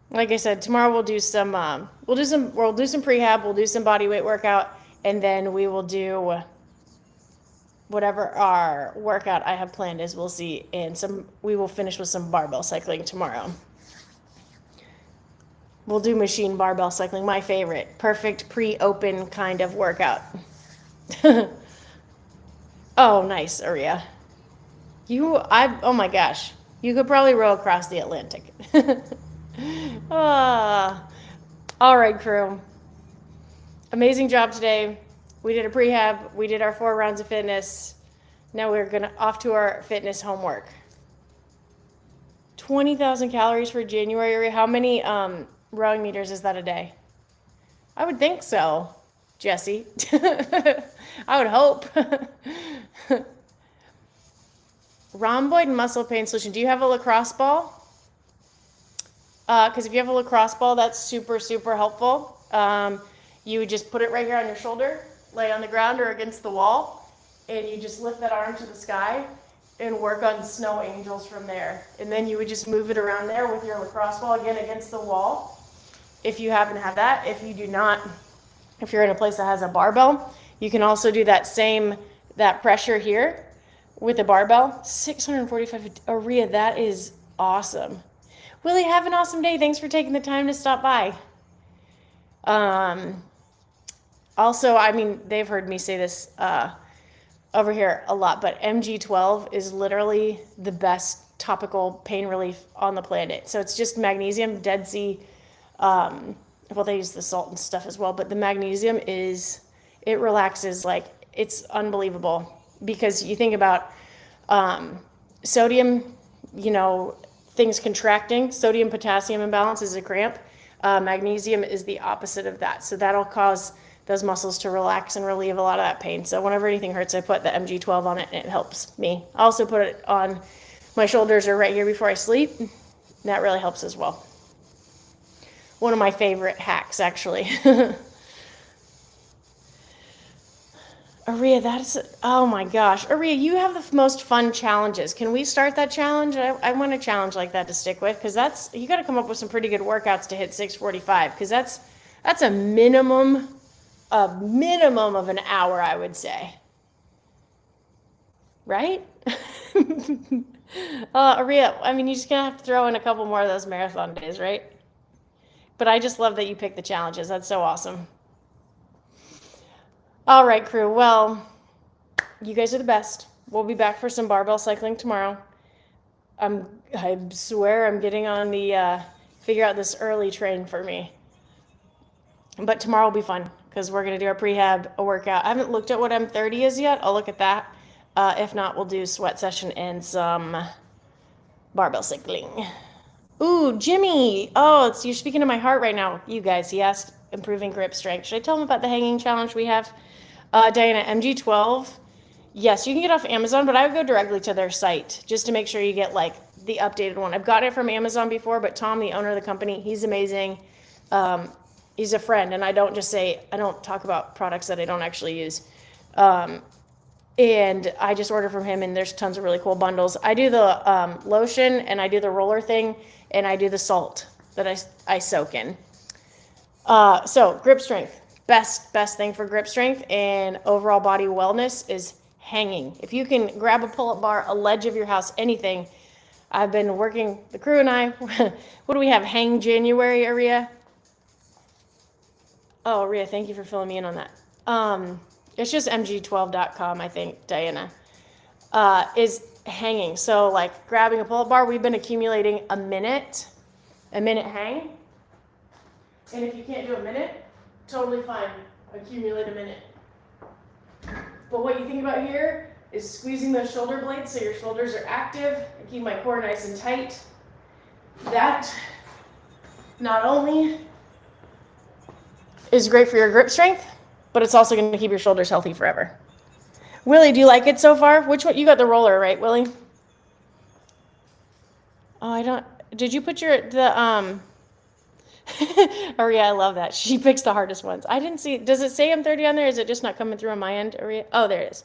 [SPEAKER 1] Like I said, tomorrow we'll do some prehab, we'll do some body weight workout, and then we will do whatever our workout I have planned is. We'll see, and we will finish with some barbell cycling tomorrow. We'll do machine barbell cycling, my favorite. Perfect pre-open kind of workout. Oh, nice, Aria. Oh my gosh. You could probably row across the Atlantic. All right, crew. Amazing job today. We did a prehab. We did our 4 rounds of fitness. Now we're off to our fitness homework. 20,000 calories for January. How many rowing meters is that a day? I would think so, Jesse. I would hope. Rhomboid muscle pain solution. Do you have a lacrosse ball? Because if you have a lacrosse ball, that's super, super helpful. You would just put it right here on your shoulder, lay on the ground or against the wall, and you just lift that arm to the sky and work on snow angels from there. And then you would just move it around there with your lacrosse ball again against the wall, if you happen to have that. If you do not, if you're in a place that has a barbell, you can also do that pressure here with a barbell. 645 Aria, that is awesome. Willie, have an awesome day. Thanks for taking the time to stop by. Also, they've heard me say this over here a lot, but MG12 is literally the best topical pain relief on the planet. So it's just magnesium, Dead Sea. Well, they use the salt and stuff as well, but the magnesium it relaxes, like, it's unbelievable. Because you think about sodium, things contracting. Sodium potassium imbalance is a cramp. Magnesium is the opposite of that. So that'll cause those muscles to relax and relieve a lot of that pain. So whenever anything hurts, I put the MG12 on it, and it helps me. I also put it on my shoulders or right here before I sleep. That really helps as well. One of my favorite hacks, actually. Aria, oh my gosh. Aria, you have the most fun challenges. Can we start that challenge? I want a challenge like that to stick with, because you got to come up with some pretty good workouts to hit 645, because that's a minimum of an hour, I would say. Right? Aria, I mean, you're just gonna have to throw in a couple more of those marathon days, right? But I just love that you picked the challenges. That's so awesome. All right, crew. Well, you guys are the best. We'll be back for some barbell cycling tomorrow. I swear I'm getting on the figure out this early train for me. But tomorrow will be fun because we're going to do our prehab, a workout. I haven't looked at what M30 is yet. I'll look at that. If not, we'll do sweat session and some barbell cycling. Ooh, Jimmy. Oh, you're speaking to my heart right now. You guys, he asked improving grip strength. Should I tell him about the hanging challenge we have? Diana, MG12. Yes, you can get off Amazon, but I would go directly to their site just to make sure you get like the updated one. I've gotten it from Amazon before, but Tom, the owner of the company, he's amazing. He's a friend, and I don't talk about products that I don't actually use. And I just order from him, and there's tons of really cool bundles. I do the lotion, and I do the roller thing, and I do the salt that I soak in. So grip strength, best thing for grip strength and overall body wellness is hanging. If you can grab a pull-up bar, a ledge of your house, anything. I've been working, the crew and I, what do we have, Hang January, Aria? Oh, Aria, thank you for filling me in on that. It's just mg12.com, I think, Diana, is hanging. So like grabbing a pull-up bar, we've been accumulating a minute hang. And if you can't do a minute, totally fine, accumulate a minute. But what you think about here is squeezing those shoulder blades so your shoulders are active and keep my core nice and tight. That not only is great for your grip strength, but it's also going to keep your shoulders healthy forever. Willie, do you like it so far? Which one? You got the roller, right, Willie? Oh, I don't. Did you put the Aria, I love that. She picks the hardest ones. I didn't see. Does it say M30 on there? Is it just not coming through on my end, Aria? Oh, there it is.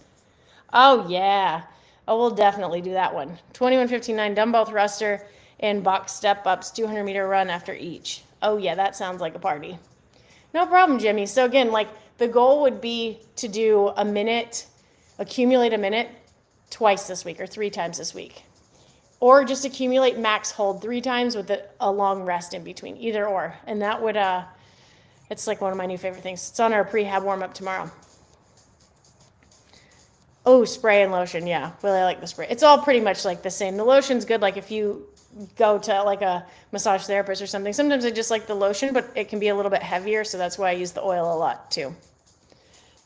[SPEAKER 1] Oh, yeah. Oh, we'll definitely do that one. 21:59 dumbbell thruster and box step-ups, 200-meter run after each. Oh, yeah, that sounds like a party. No problem, Jimmy. So again, like the goal would be to do a minute, accumulate a minute twice this week or 3 times this week. Or just accumulate max hold 3 times with a long rest in between, either or. And that would, it's like one of my new favorite things. It's on our prehab warm-up tomorrow. Oh, spray and lotion, yeah. Really like the spray. It's all pretty much like the same. The lotion's good, like if you go to like a massage therapist or something. Sometimes I just like the lotion, but it can be a little bit heavier, so that's why I use the oil a lot too.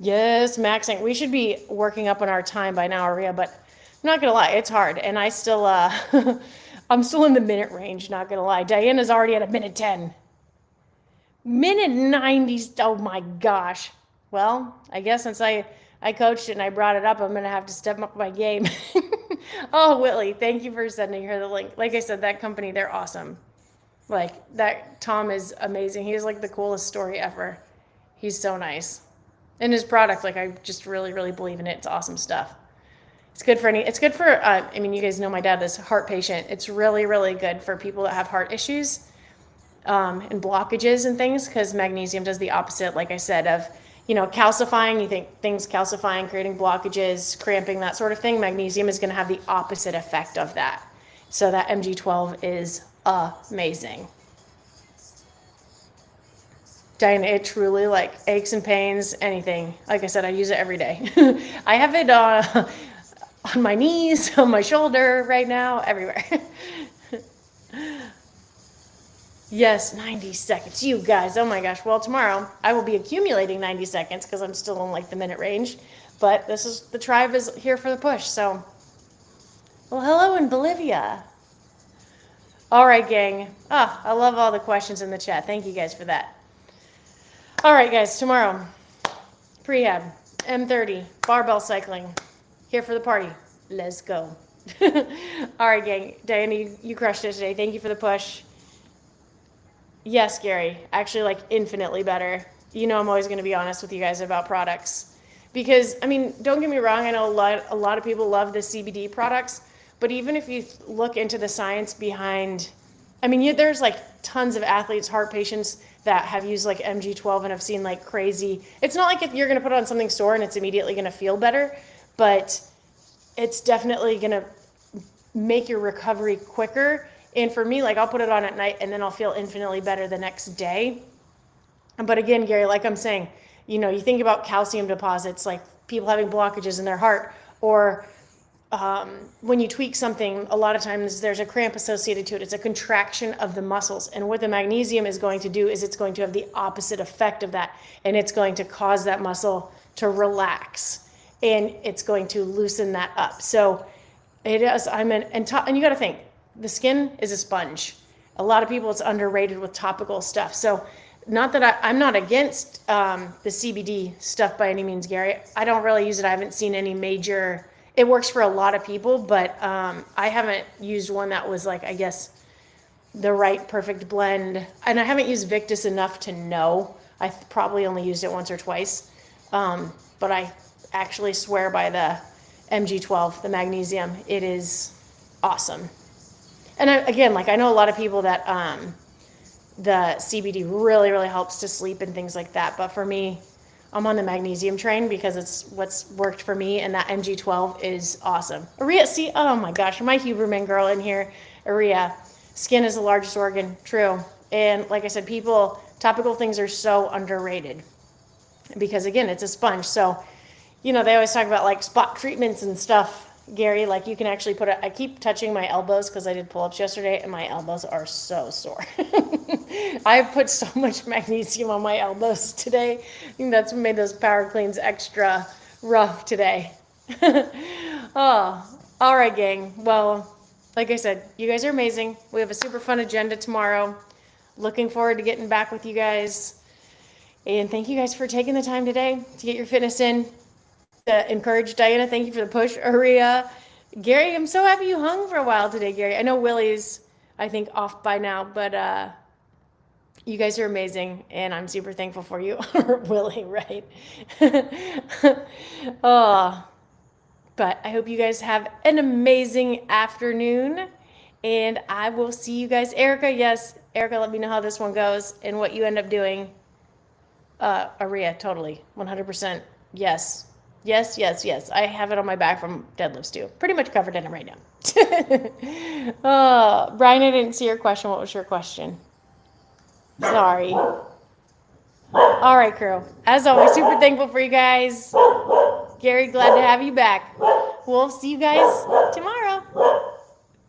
[SPEAKER 1] Yes, maxing. We should be working up on our time by now, Aria, but I'm not gonna lie, it's hard, and I still, I'm still in the minute range, not gonna lie. Diana's already at a minute 10. Minute 90, oh my gosh. Well, I guess since I coached it and I brought it up, I'm gonna have to step up my game. Oh, Whitley, thank you for sending her the link. Like I said, that company, they're awesome. Like, that Tom is amazing. He has like the coolest story ever. He's so nice. And his product, like, I just really, really believe in it. It's awesome stuff. It's good for I mean, you guys know my dad is a heart patient. It's really, really good for people that have heart issues and blockages and things, because magnesium does the opposite, like I said, of, you know, calcifying. You think things calcifying, creating blockages, cramping, that sort of thing. Magnesium is going to have the opposite effect of that. So that MG12 is amazing. Diana, it truly, like, aches and pains, anything. Like I said, I use it every day. I have it on my knees, on my shoulder right now, everywhere. Yes, 90 seconds. You guys, oh my gosh. Well, tomorrow I will be accumulating 90 seconds because I'm still in like the minute range. But the tribe is here for the push. So, well, hello in Bolivia. All right, gang. Oh, I love all the questions in the chat. Thank you guys for that. All right, guys, tomorrow, prehab, M30, barbell cycling, here for the party. Let's go. All right, gang. Diana, you crushed it today. Thank you for the push. Yes, Gary, actually, like, infinitely better. You know, I'm always going to be honest with you guys about products. Because, I mean, don't get me wrong, I know a lot of people love the CBD products, but even if you look into the science behind, I mean, there's like tons of athletes, heart patients that have used like MG12 and have seen like crazy. It's not like if you're going to put it on something sore and it's immediately going to feel better, but it's definitely going to make your recovery quicker. And for me, like I'll put it on at night and then I'll feel infinitely better the next day. But again, Gary, like I'm saying, you think about calcium deposits, like people having blockages in their heart, or when you tweak something, a lot of times there's a cramp associated to it. It's a contraction of the muscles. And what the magnesium is going to do is it's going to have the opposite effect of that. And it's going to cause that muscle to relax. And it's going to loosen that up. So it is, and you got to think, the skin is a sponge. A lot of people, it's underrated with topical stuff. So not that I'm not against the CBD stuff by any means, Gary. I don't really use it. I haven't seen any major... It works for a lot of people, but I haven't used one that was like, I guess, the right perfect blend. And I haven't used Victus enough to know. I probably only used it once or twice. But I actually swear by the MG12, the magnesium. It is awesome. And again, like I know a lot of people that the CBD really, really helps to sleep and things like that. But for me, I'm on the magnesium train because it's what's worked for me, and that MG12 is awesome. Aria, see, oh my gosh, my Huberman girl in here. Aria, skin is the largest organ, true. And like I said, topical things are so underrated because again, it's a sponge. So, they always talk about like spot treatments and stuff, Gary, like you can actually I keep touching my elbows because I did pull-ups yesterday and my elbows are so sore. I put so much magnesium on my elbows today. I think that's what made those power cleans extra rough today. Oh, all right, gang. Well, like I said, you guys are amazing. We have a super fun agenda tomorrow. Looking forward to getting back with you guys. And thank you guys for taking the time today to get your fitness in. Encourage Diana. Thank you for the push. Aria. Gary, I'm so happy you hung for a while today, Gary. I know Willie's, I think, off by now, but you guys are amazing, and I'm super thankful for you. Willie, right? Oh, but I hope you guys have an amazing afternoon, and I will see you guys. Erica, yes. Erica, let me know how this one goes and what you end up doing. Aria, totally. 100%. Yes. Yes, yes, yes. I have it on my back from deadlifts too. Pretty much covered in it right now. Brian, I didn't see your question. What was your question? Sorry. All right, crew. As always, super thankful for you guys. Gary, glad to have you back. We'll see you guys tomorrow.